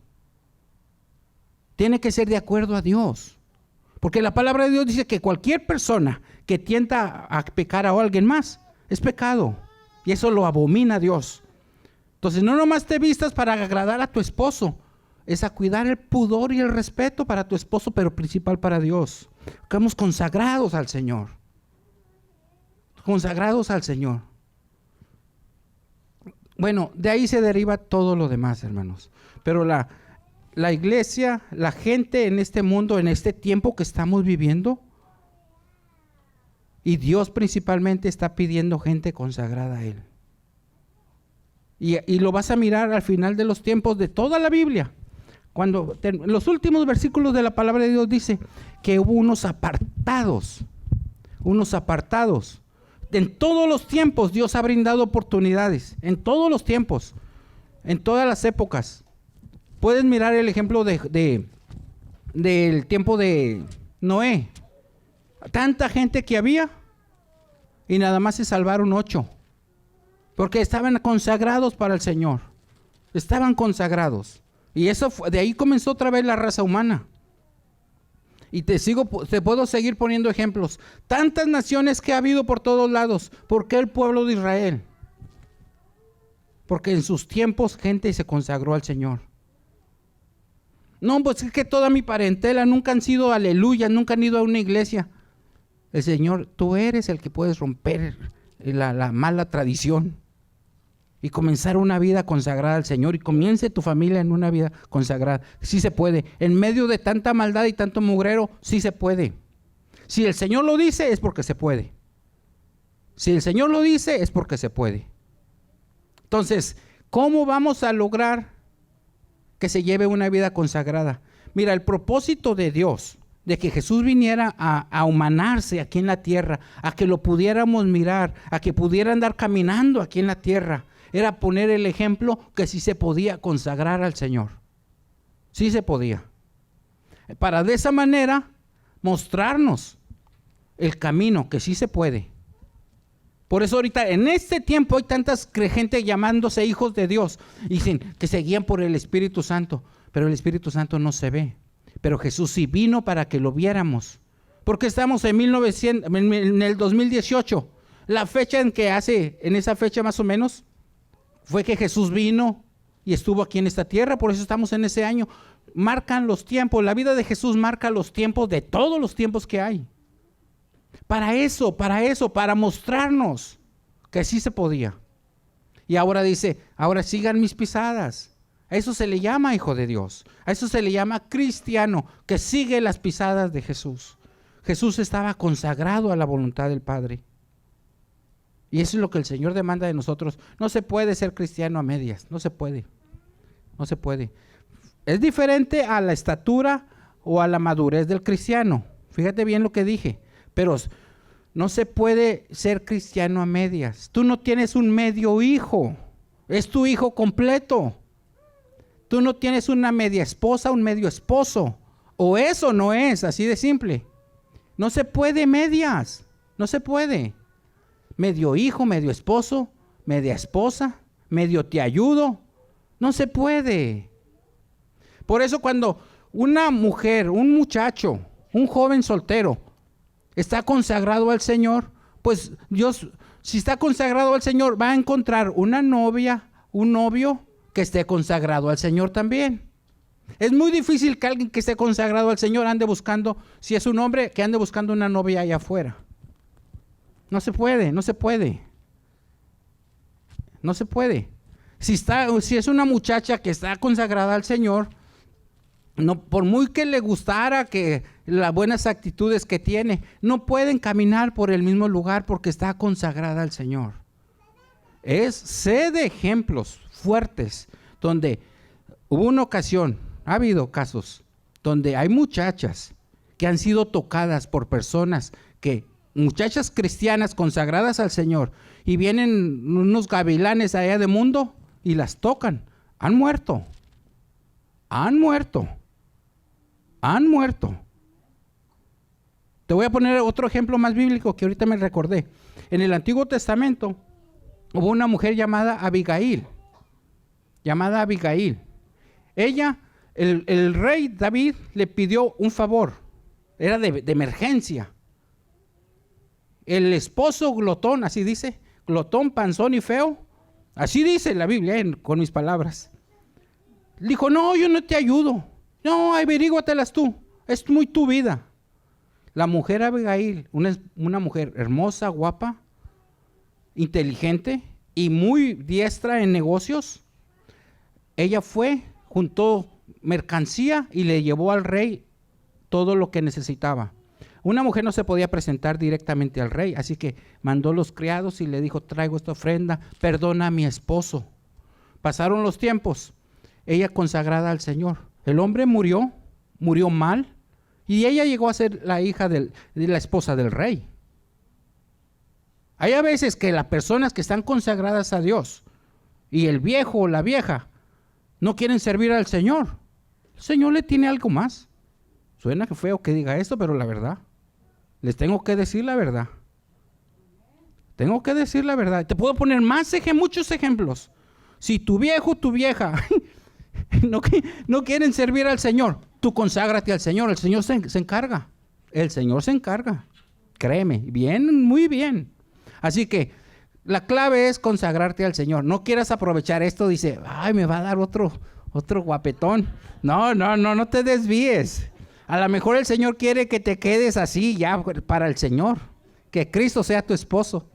tiene que ser de acuerdo a Dios. Porque la palabra de Dios dice que cualquier persona que tienta a pecar a alguien más, es pecado. Y eso lo abomina Dios. Entonces no nomás te vistas para agradar a tu esposo, es a cuidar el pudor y el respeto para tu esposo, pero principal para Dios. Estamos consagrados al Señor. Consagrados al Señor. Bueno, de ahí se deriva todo lo demás, hermanos. Pero la iglesia, la gente en este mundo, en este tiempo que estamos viviendo, y Dios principalmente está pidiendo gente consagrada a Él. Y lo vas a mirar al final de los tiempos de toda la Biblia. Cuando los últimos versículos de la palabra de Dios dice que hubo unos apartados. En todos los tiempos Dios ha brindado oportunidades, en todos los tiempos, en todas las épocas. Puedes mirar el ejemplo del tiempo de Noé. Tanta gente que había y nada más se salvaron 8. Porque estaban consagrados para el Señor. Estaban consagrados. Y de ahí comenzó otra vez la raza humana. Y te puedo seguir poniendo ejemplos. Tantas naciones que ha habido por todos lados. ¿Por qué el pueblo de Israel? Porque en sus tiempos gente se consagró al Señor. No, pues es que toda mi parentela nunca han sido aleluya, nunca han ido a una iglesia. El Señor, tú eres el que puedes romper la mala tradición y comenzar una vida consagrada al Señor, y comience tu familia en una vida consagrada. Sí se puede. En medio de tanta maldad y tanto mugrero, sí se puede. Si el Señor lo dice, es porque se puede. Si el Señor lo dice, es porque se puede. Entonces, ¿cómo vamos a lograr que se lleve una vida consagrada? Mira, el propósito de Dios, de que Jesús viniera a humanarse aquí en la tierra, a que lo pudiéramos mirar, a que pudiera andar caminando aquí en la tierra, era poner el ejemplo que sí se podía consagrar al Señor. Sí se podía. Para de esa manera mostrarnos el camino, que sí se puede. Por eso ahorita en este tiempo hay tantas gente llamándose hijos de Dios y dicen que se guían por el Espíritu Santo, pero el Espíritu Santo no se ve. Pero Jesús sí vino para que lo viéramos. Porque estamos en el 2018. La fecha en esa fecha más o menos, fue que Jesús vino y estuvo aquí en esta tierra. Por eso estamos en ese año. Marcan los tiempos. La vida de Jesús marca los tiempos de todos los tiempos que hay. Para mostrarnos que sí se podía. Y ahora dice, ahora sigan mis pisadas. A eso se le llama hijo de Dios. A eso se le llama cristiano, que sigue las pisadas de Jesús. Jesús estaba consagrado a la voluntad del Padre. Y eso es lo que el Señor demanda de nosotros. No se puede ser cristiano a medias, no se puede. No se puede. Es diferente a la estatura o a la madurez del cristiano. Fíjate bien lo que dije. Pero no se puede ser cristiano a medias. Tú no tienes un medio hijo. Es tu hijo completo. Tú no tienes una media esposa, un medio esposo. O eso no es, así de simple. No se puede medias. No se puede. Medio hijo, medio esposo, media esposa, medio te ayudo. No se puede. Por eso cuando una mujer, un muchacho, un joven soltero está consagrado al Señor, pues Dios, si está consagrado al Señor, va a encontrar una novia, un novio que esté consagrado al Señor también. Es muy difícil que alguien que esté consagrado al Señor ande buscando, si es un hombre, que ande buscando una novia allá afuera. No se puede, no se puede. No se puede. Si es una muchacha que está consagrada al Señor, no, por muy que le gustara que las buenas actitudes que tiene, no pueden caminar por el mismo lugar porque está consagrada al Señor. Sé de ejemplos fuertes donde hubo una ocasión, ha habido casos donde hay muchachas que han sido tocadas por personas muchachas cristianas consagradas al Señor, y vienen unos gavilanes allá de mundo y las tocan. Han muerto. Han muerto. Han muerto. Te voy a poner otro ejemplo más bíblico que ahorita me recordé. En el Antiguo Testamento hubo una mujer llamada Abigail. Ella, el rey David le pidió un favor. Era de emergencia. El esposo glotón, así dice, glotón, panzón y feo, así dice la Biblia, con mis palabras. Dijo, no, yo no te ayudo, no, averíguatelas tú, es muy tu vida. La mujer Abigail, una mujer hermosa, guapa, inteligente y muy diestra en negocios, ella fue, juntó mercancía y le llevó al rey todo lo que necesitaba. Una mujer no se podía presentar directamente al rey, así que mandó los criados y le dijo, traigo esta ofrenda, perdona a mi esposo. Pasaron los tiempos, ella consagrada al Señor. El hombre murió mal, y ella llegó a ser la hija de la esposa del rey. Hay a veces que las personas que están consagradas a Dios, y el viejo o la vieja, no quieren servir al Señor. El Señor le tiene algo más. Suena feo que diga esto, pero la verdad. Les tengo que decir la verdad. Tengo que decir la verdad. Te puedo poner muchos ejemplos. Si tu viejo o tu vieja no quieren servir al Señor, tú conságrate al Señor. El Señor se encarga. El Señor se encarga. Créeme, bien, muy bien. Así que la clave es consagrarte al Señor. No quieras aprovechar esto, dice, ay, me va a dar otro guapetón. No te desvíes. A lo mejor el Señor quiere que te quedes así ya para el Señor. Que Cristo sea tu esposo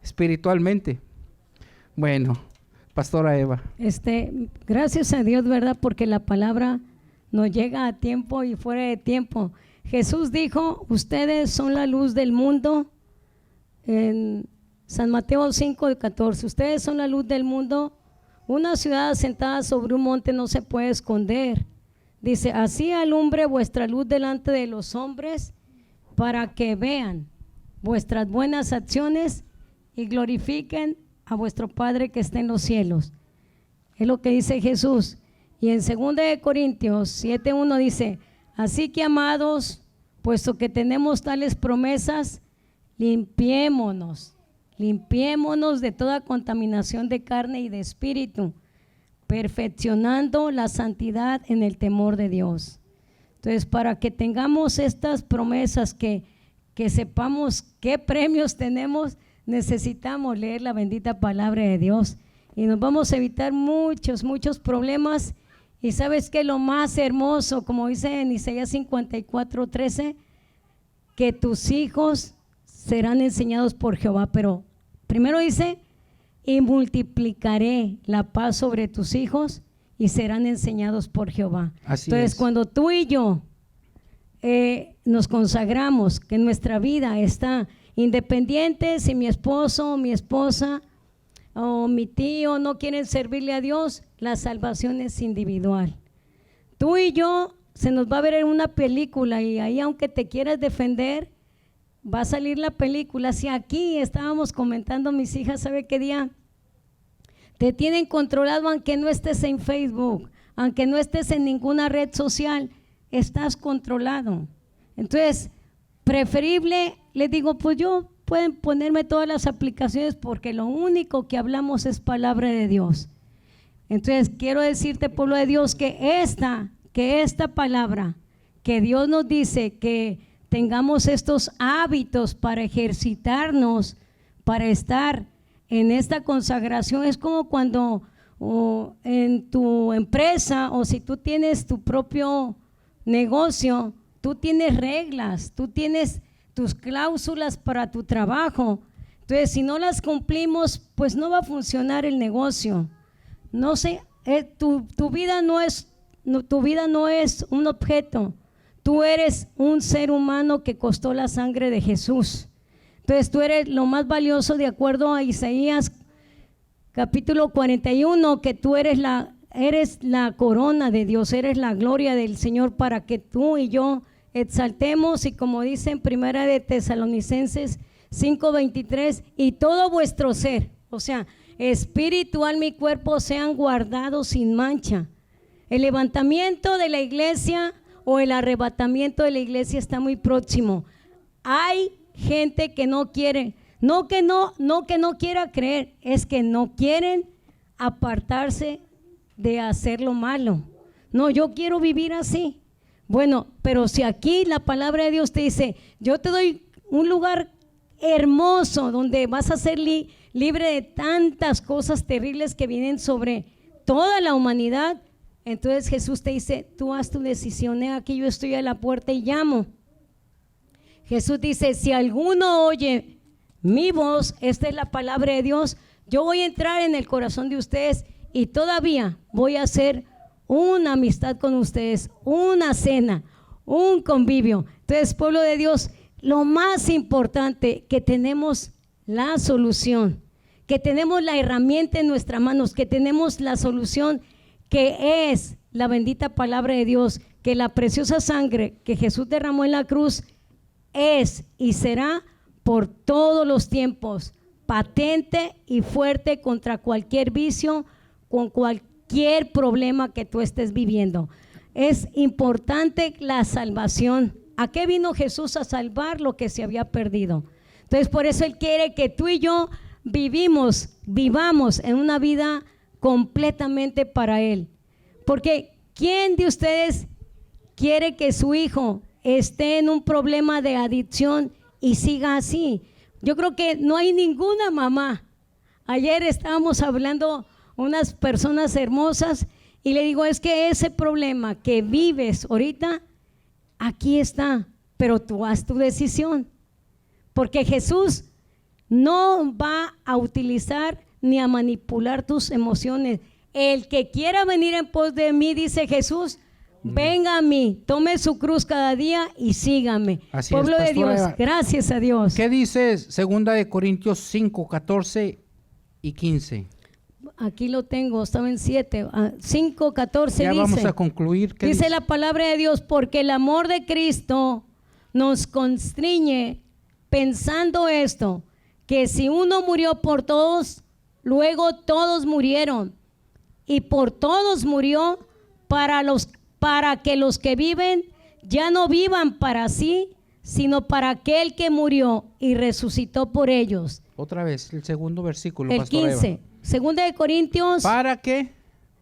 espiritualmente. Bueno, Pastora Eva. Gracias a Dios, ¿verdad? Porque la palabra nos llega a tiempo y fuera de tiempo. Jesús dijo, ustedes son la luz del mundo. En San Mateo 5:14, ustedes son la luz del mundo. Una ciudad asentada sobre un monte no se puede esconder. Dice, así alumbre vuestra luz delante de los hombres, para que vean vuestras buenas acciones y glorifiquen a vuestro Padre que está en los cielos. Es lo que dice Jesús. Y en 2 Corintios 7:1 dice, así que amados, puesto que tenemos tales promesas, limpiémonos de toda contaminación de carne y de espíritu, perfeccionando la santidad en el temor de Dios. Entonces, para que tengamos estas promesas, que sepamos qué premios tenemos, necesitamos leer la bendita palabra de Dios, y nos vamos a evitar muchos problemas. Y sabes que lo más hermoso, como dice en Isaías 54:13, que tus hijos serán enseñados por Jehová. Pero primero dice, y multiplicaré la paz sobre tus hijos y serán enseñados por Jehová. Así entonces es. Cuando tú y yo nos consagramos, que nuestra vida está independiente. Si mi esposo o mi esposa o mi tío no quieren servirle a Dios, la salvación es individual. Tú y yo se nos va a ver en una película y ahí, aunque te quieras defender, va a salir la película. Si aquí estábamos comentando mis hijas, ¿sabe qué día? Te tienen controlado aunque no estés en Facebook, aunque no estés en ninguna red social, estás controlado. Entonces, preferible, les digo, pues yo pueden ponerme todas las aplicaciones porque lo único que hablamos es palabra de Dios. Entonces, quiero decirte, pueblo de Dios, que esta palabra que Dios nos dice que tengamos estos hábitos para ejercitarnos, para estar en esta consagración, es como cuando en tu empresa o si tú tienes tu propio negocio, tú tienes reglas, tú tienes tus cláusulas para tu trabajo. Entonces, si no las cumplimos, pues no va a funcionar el negocio. No sé, tu vida no es un objeto. Tú eres un ser humano que costó la sangre de Jesús. Entonces tú eres lo más valioso de acuerdo a Isaías capítulo 41, que tú eres la corona de Dios, eres la gloria del Señor, para que tú y yo exaltemos, y como dice en Primera de Tesalonicenses 5:23, y todo vuestro ser, o sea, espíritu, alma y cuerpo sean guardados sin mancha. El levantamiento de la iglesia o el arrebatamiento de la iglesia está muy próximo. Hay gente que no quiere, no que no quiera creer, es que no quieren apartarse de hacer lo malo. No, yo quiero vivir así. Bueno, pero si aquí la palabra de Dios te dice, yo te doy un lugar hermoso donde vas a ser libre de tantas cosas terribles que vienen sobre toda la humanidad. Entonces Jesús te dice, tú haz tu decisión, aquí yo estoy a la puerta y llamo. Jesús dice, si alguno oye mi voz, esta es la palabra de Dios, yo voy a entrar en el corazón de ustedes y todavía voy a hacer una amistad con ustedes, una cena, un convivio. Entonces, pueblo de Dios, lo más importante, que tenemos la solución, que tenemos la herramienta en nuestras manos, que tenemos la solución, que es la bendita palabra de Dios, que la preciosa sangre que Jesús derramó en la cruz es y será por todos los tiempos patente y fuerte contra cualquier vicio, con cualquier problema que tú estés viviendo. Es importante la salvación. ¿A qué vino Jesús? A salvar lo que se había perdido. Entonces, por eso Él quiere que tú y yo vivamos en una vida completamente para Él. Porque ¿quién de ustedes quiere que su hijo esté en un problema de adicción y siga así? Yo creo que no hay ninguna mamá. Ayer estábamos hablando unas personas hermosas y le digo, es que ese problema que vives ahorita, aquí está, pero tú haz tu decisión, porque Jesús no va a utilizar ni a manipular tus emociones. El que quiera venir en pos de mí, dice Jesús, venga a mí, tome su cruz cada día y sígame. Así Pueblo es, de Dios, Eva, gracias a Dios. ¿Qué dice 2 Corintios 5, 14 y 15? Aquí lo tengo, estaba en 7, 5, 14 Ya dice. vamos a concluir. Dice la palabra de Dios, porque el amor de Cristo nos constriñe pensando esto, que si uno murió por todos, luego todos murieron, y por todos murió para que los que viven ya no vivan para sí, sino para aquel que murió y resucitó por ellos. Otra vez, el segundo versículo, El Pastora 15, Eva. segunda de Corintios ¿Para qué?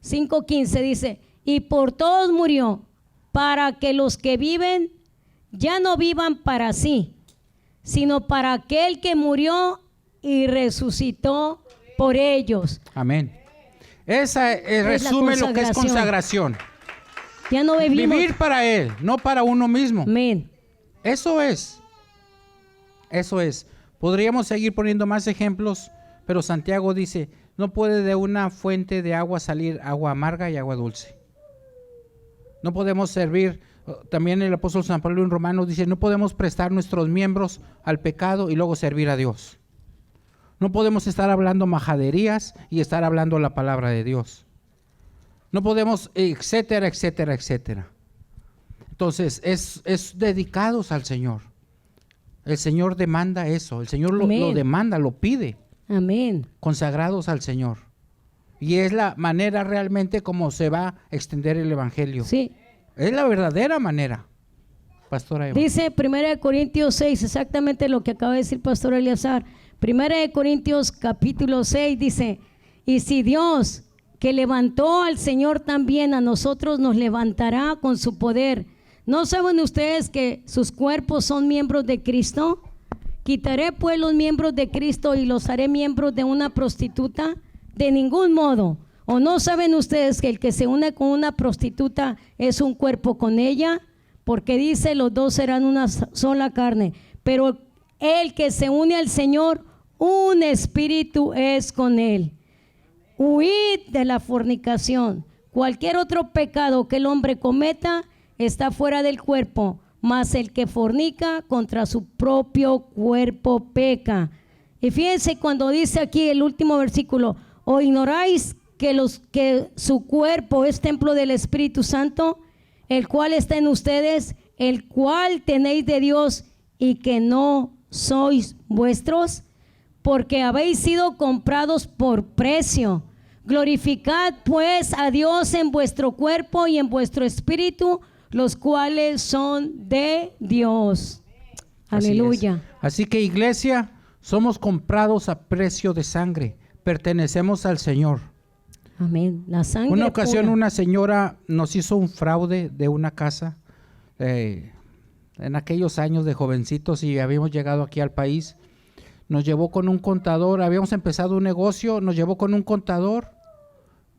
5:15 dice, y por todos murió, para que los que viven ya no vivan para sí, sino para aquel que murió y resucitó por ellos. Amén. Esa resume lo que es consagración. Ya no vivimos. Vivir para Él, no para uno mismo. Amén. Eso es. Podríamos seguir poniendo más ejemplos, pero Santiago dice, no puede de una fuente de agua salir agua amarga y agua dulce. No podemos servir También el apóstol San Pablo en Romanos dice, no podemos prestar nuestros miembros al pecado y luego servir a Dios. No podemos estar hablando majaderías y estar hablando la palabra de Dios. No podemos, etcétera, etcétera, etcétera. Entonces, es dedicados al Señor. El Señor demanda eso. El Señor lo demanda, lo pide. Amén. Consagrados al Señor. Y es la manera realmente como se va a extender el Evangelio. Sí. Es la verdadera manera. Pastora Eva. Dice 1 Corintios 6, exactamente lo que acaba de decir Pastor Eleazar. 1 Corintios capítulo 6 dice, y si Dios que levantó al Señor también a nosotros nos levantará con su poder. ¿No saben ustedes que sus cuerpos son miembros de Cristo? ¿Quitaré pues los miembros de Cristo y los haré miembros de una prostituta? De ningún modo. ¿O no saben ustedes que el que se une con una prostituta es un cuerpo con ella? Porque dice, los dos serán una sola carne. Pero el que se une al Señor, un espíritu es con él. Huid de la fornicación. Cualquier otro pecado que el hombre cometa está fuera del cuerpo, mas el que fornica contra su propio cuerpo peca. Y fíjense cuando dice aquí el último versículo, ¿o ignoráis que su cuerpo es templo del Espíritu Santo, el cual está en ustedes, el cual tenéis de Dios, y que no sois vuestros? Porque habéis sido comprados por precio. Glorificad pues a Dios en vuestro cuerpo y en vuestro espíritu, los cuales son de Dios. Aleluya. Así que, iglesia, somos comprados a precio de sangre, pertenecemos al Señor. Amén. La sangre Una ocasión pura. una señora nos hizo un fraude de una casa en aquellos años de jovencitos, y habíamos llegado aquí al país. Nos llevó con un contador, habíamos empezado un negocio, nos llevó con un contador.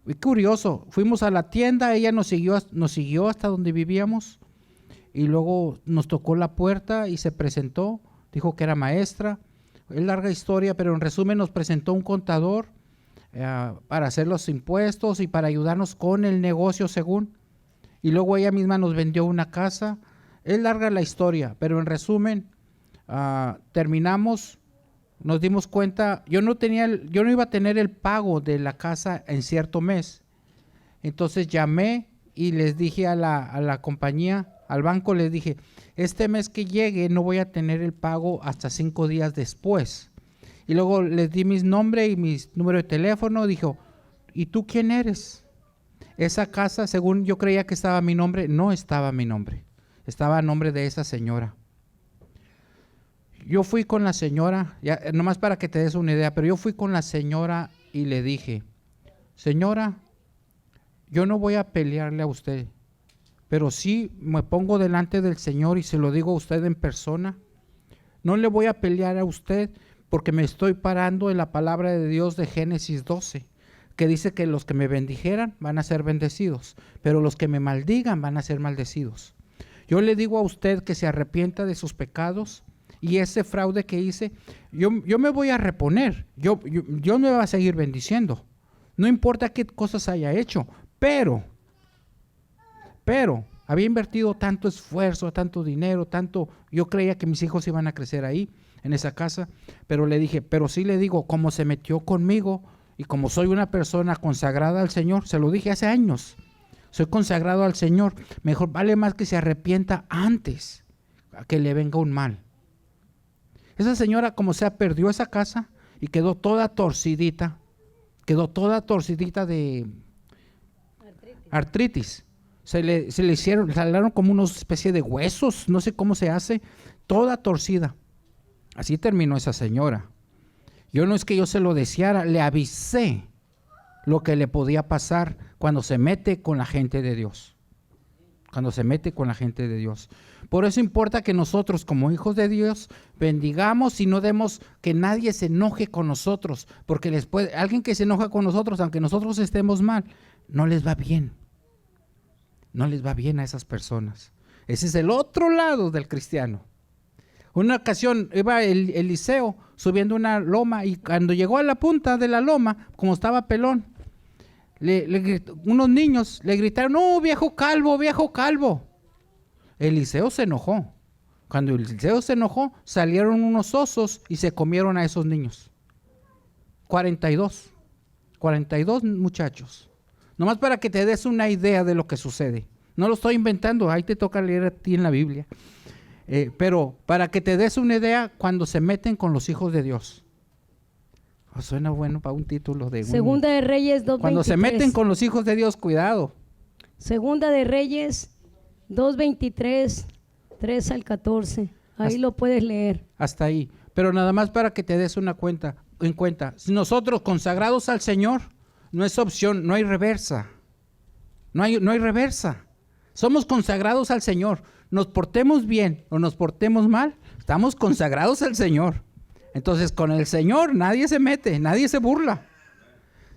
Y curioso, fuimos a la tienda, ella nos siguió hasta donde vivíamos, y luego nos tocó la puerta y se presentó, dijo que era maestra. Es larga historia, pero en resumen nos presentó un contador para hacer los impuestos y para ayudarnos con el negocio según. Y luego ella misma nos vendió una casa. Es larga la historia, pero en resumen, terminamos. Nos dimos cuenta, yo no iba a tener el pago de la casa en cierto mes. Entonces llamé y les dije a la compañía, al banco, les dije, este mes que llegue no voy a tener el pago hasta 5 días después. Y luego les di mis nombres y mis números de teléfono. Dijo, ¿y tú quién eres? Esa casa, según yo creía que estaba mi nombre, no estaba mi nombre. Estaba a nombre de esa señora. Yo fui con la señora, ya, nomás para que te des una idea, pero yo fui con la señora y le dije, señora, yo no voy a pelearle a usted, pero sí me pongo delante del Señor y se lo digo a usted en persona. No le voy a pelear a usted porque me estoy parando en la palabra de Dios de Génesis 12, que dice que los que me bendijeran van a ser bendecidos, pero los que me maldigan van a ser maldecidos. Yo le digo a usted que se arrepienta de sus pecados. Y ese fraude que hice, yo me voy a reponer, yo me voy a seguir bendiciendo. No importa qué cosas haya hecho, pero había invertido tanto esfuerzo, tanto dinero, yo creía que mis hijos iban a crecer ahí, en esa casa, pero le dije, pero sí le digo, como se metió conmigo y como soy una persona consagrada al Señor, se lo dije hace años, soy consagrado al Señor, mejor vale más que se arrepienta antes a que le venga un mal. Esa señora, como sea, perdió esa casa y quedó toda torcidita de artritis. Se le salieron como una especie de huesos, no sé cómo se hace, toda torcida. Así terminó esa señora. Yo no es que yo se lo deseara, le avisé lo que le podía pasar cuando se mete con la gente de Dios. Cuando se mete con la gente de Dios. Por eso importa que nosotros como hijos de Dios bendigamos y no demos que nadie se enoje con nosotros, porque alguien que se enoja con nosotros, aunque nosotros estemos mal, no les va bien. No les va bien a esas personas. Ese es el otro lado del cristiano. Una ocasión iba Eliseo subiendo una loma y cuando llegó a la punta de la loma, como estaba pelón, unos niños le gritaron, ¡no, viejo calvo, viejo calvo! Eliseo se enojó. Cuando Eliseo se enojó, salieron unos osos y se comieron a esos niños. 42 muchachos. Nomás para que te des una idea de lo que sucede. No lo estoy inventando, ahí te toca leer a ti en la Biblia. Pero para que te des una idea cuando se meten con los hijos de Dios. Suena bueno para un título de... Segunda de Reyes 2:23. Cuando se meten con los hijos de Dios, cuidado. Segunda de Reyes 2:23, 3 al 14. Ahí lo puedes leer. Hasta ahí. Pero nada más para que te des en cuenta. Si nosotros consagrados al Señor, no es opción, no hay reversa. No hay reversa. Somos consagrados al Señor. Nos portemos bien o nos portemos mal, estamos consagrados al Señor. Entonces con el Señor nadie se mete, nadie se burla.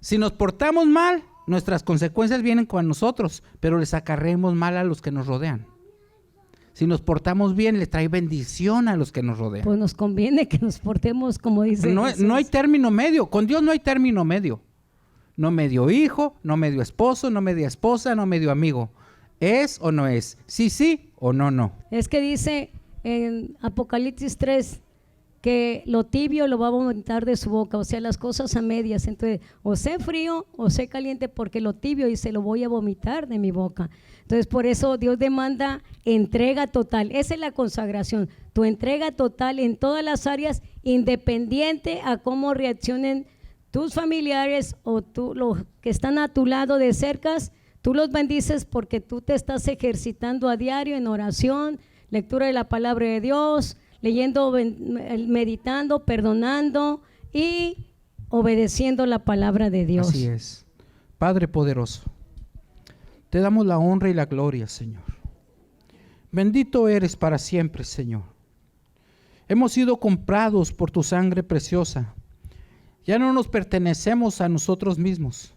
Si nos portamos mal, nuestras consecuencias vienen con nosotros, pero les acarreemos mal a los que nos rodean. Si nos portamos bien, les trae bendición a los que nos rodean. Pues nos conviene que nos portemos como dice Jesús. No hay término medio, con Dios no hay término medio. No medio hijo, no medio esposo, no media esposa, no medio amigo. ¿Es o no es? Sí o no. Es que dice en Apocalipsis 3 que lo tibio lo va a vomitar de su boca, o sea, las cosas a medias. Entonces, o sé frío o sé caliente, porque lo tibio y se lo voy a vomitar de mi boca. Entonces, por eso Dios demanda entrega total. Esa es la consagración, tu entrega total en todas las áreas, independiente a cómo reaccionen tus familiares o los que están a tu lado de cerca. Tú los bendices porque tú te estás ejercitando a diario en oración, lectura de la palabra de Dios, leyendo, meditando, perdonando y obedeciendo la palabra de Dios. Así es. Padre poderoso, te damos la honra y la gloria, Señor. Bendito eres para siempre, Señor. Hemos sido comprados por tu sangre preciosa. Ya no nos pertenecemos a nosotros mismos,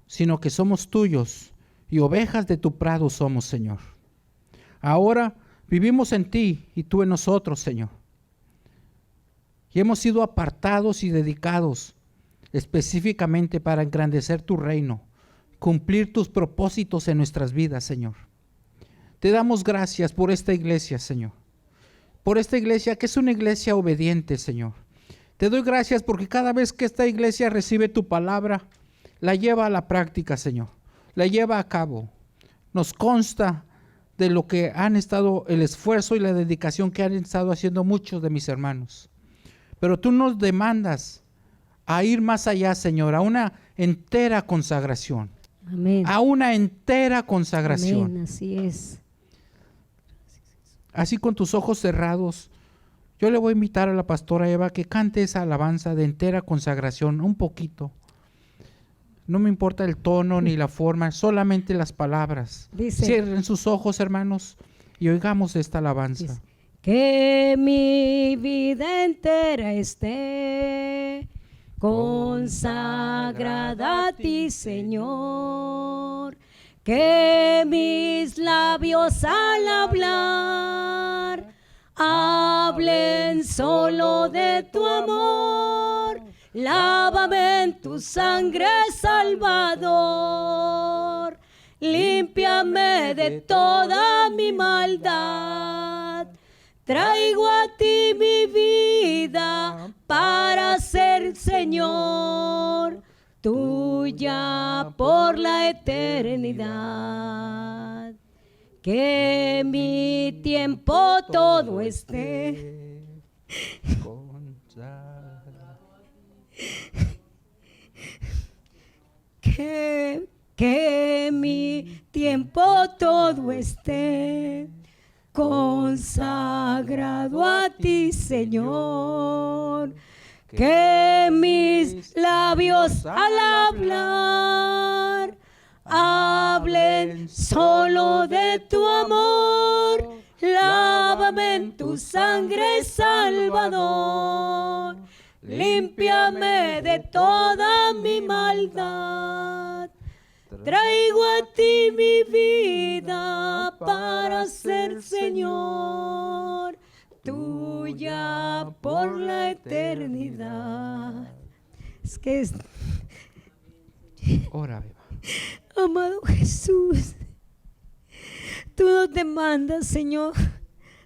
sino que somos tuyos y ovejas de tu prado somos, Señor. Ahora vivimos en ti y tú en nosotros, Señor. Y hemos sido apartados y dedicados específicamente para engrandecer tu reino, cumplir tus propósitos en nuestras vidas, Señor. Te damos gracias por esta iglesia, Señor. Por esta iglesia que es una iglesia obediente, Señor. Te doy gracias porque cada vez que esta iglesia recibe tu palabra, la lleva a la práctica, Señor. La lleva a cabo. Nos consta de lo que han estado, el esfuerzo y la dedicación que han estado haciendo muchos de mis hermanos. Pero tú nos demandas a ir más allá, Señor, a una entera consagración. Amén. A una entera consagración. Amén, así es. Así con tus ojos cerrados, yo le voy a invitar a la pastora Eva que cante esa alabanza de entera consagración, un poquito. No me importa el tono ni la forma, solamente las palabras. Dice, cierren sus ojos, hermanos, y oigamos esta alabanza. Dice, que mi vida entera esté consagrada a ti, Señor. Que mis labios al hablar hablen solo de tu amor. Lávame en tu sangre, Salvador. Límpiame de toda mi maldad. Traigo a ti mi vida para ser, Señor, tuya por la eternidad. Que mi tiempo todo esté que mi tiempo todo esté consagrado a ti, Señor. Que mis labios al hablar hablen solo de tu amor. Lávame en tu sangre, Salvador. Límpiame de toda mi maldad. Traigo a ti mi vida para ser, Señor, tuya por la eternidad. Es que es... Ora, Amado Jesús, Tú nos demandas, Señor,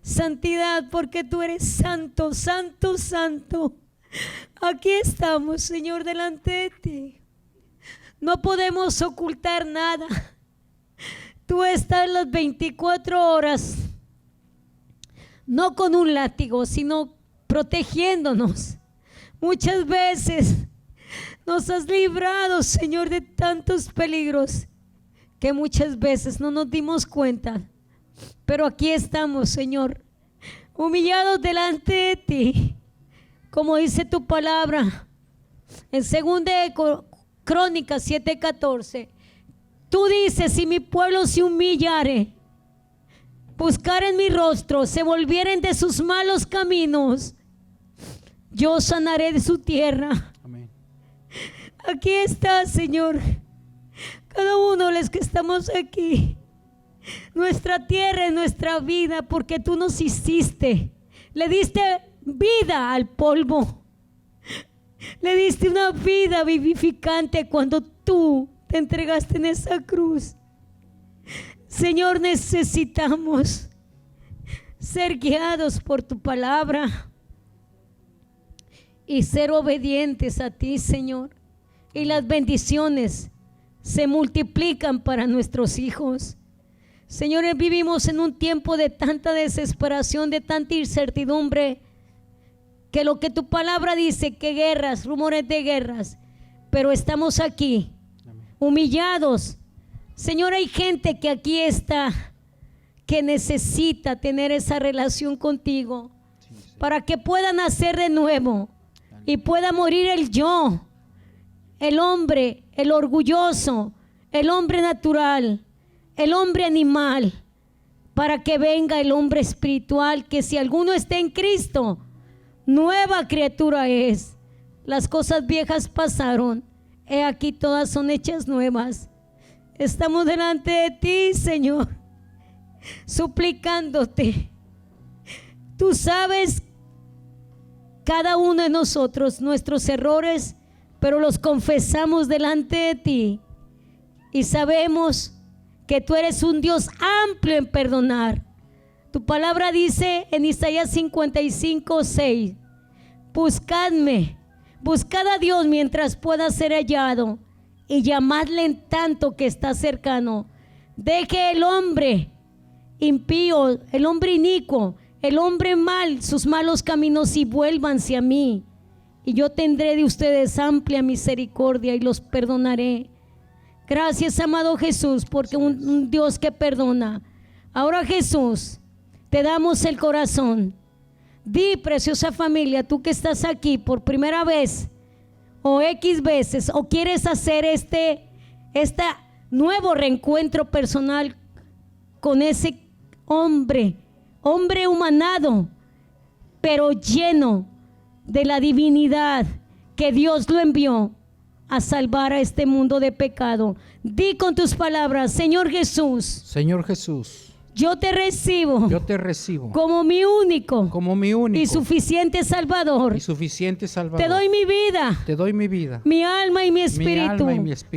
santidad, porque tú eres santo, santo, santo. Aquí estamos, Señor, delante de ti. No podemos ocultar nada. Tú estás las 24 horas, no con un látigo, sino protegiéndonos. Muchas veces nos has librado, Señor, de tantos peligros que muchas veces no nos dimos cuenta. Pero aquí estamos, Señor, humillados delante de ti, como dice tu palabra en 2 de Crónicas 7:14. Tú dices: si mi pueblo se humillare, buscaren mi rostro, se volvieren de sus malos caminos, yo sanaré de su tierra. Amén. Aquí está, Señor, cada uno de los que estamos aquí. Nuestra tierra es nuestra vida, porque tú nos hiciste. Le diste vida al polvo. Le diste una vida vivificante cuando tú te entregaste en esa cruz. Señor, necesitamos ser guiados por tu palabra y ser obedientes a ti, Señor. Y las bendiciones se multiplican para nuestros hijos. Señores, vivimos en un tiempo de tanta desesperación, de tanta incertidumbre, que lo que tu palabra dice, que guerras, rumores de guerras, pero estamos aquí, humillados. Señor, hay gente que aquí está, que necesita tener esa relación contigo, para que pueda nacer de nuevo y pueda morir el yo, el hombre, el orgulloso, el hombre natural, el hombre animal, para que venga el hombre espiritual, que si alguno está en Cristo, nueva criatura es. Las cosas viejas pasaron, he aquí todas son hechas nuevas. Estamos delante de ti, Señor, suplicándote. Tú sabes cada uno de nosotros nuestros errores, pero los confesamos delante de ti y sabemos que tú eres un Dios amplio en perdonar. Tu palabra dice en Isaías 55:6: buscadme, buscad a Dios mientras pueda ser hallado, y llamadle en tanto que está cercano. Deje el hombre impío, el hombre inicuo, el hombre mal, sus malos caminos, y vuélvanse a mí, y yo tendré de ustedes amplia misericordia y los perdonaré. Gracias, amado Jesús, porque un Dios que perdona. Ahora, Jesús, te damos el corazón. Di, preciosa familia, tú que estás aquí por primera vez o X veces, o quieres hacer este nuevo reencuentro personal con ese hombre humanado, pero lleno de la divinidad, que Dios lo envió a salvar a este mundo de pecado. Di con tus palabras: Señor Jesús, Señor Jesús, yo te recibo como mi único y suficiente Salvador. Te doy mi vida, mi alma y mi espíritu.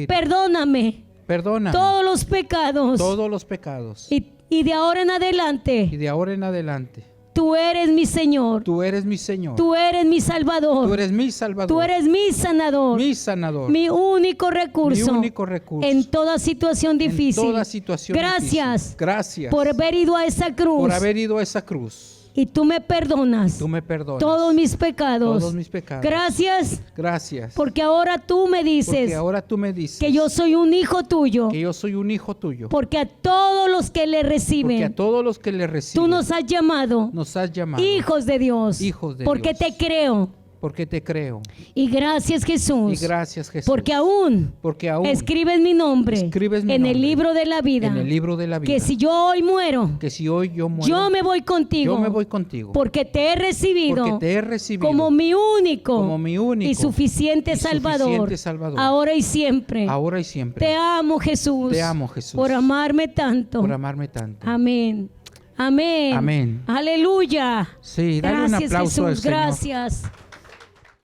Perdóname todos los pecados. Y de ahora en adelante, tú eres mi Señor. Tú eres mi Salvador. Tú eres mi sanador. Mi único recurso en toda situación difícil. Gracias por haber ido a esa cruz. Y tú me perdonas todos mis pecados. Gracias porque ahora tú me dices que yo soy un hijo tuyo. Porque a todos los que le reciben, tú nos has llamado hijos de Dios. Porque te creo. Y gracias, Jesús, porque aún escribes mi nombre en el libro de la vida. Que si yo hoy muero, yo me voy contigo, porque te he recibido como mi único y suficiente Salvador, ahora y siempre. Te amo, Jesús, por amarme tanto. Amén. Aleluya. Sí, dale un aplauso al Señor. Gracias.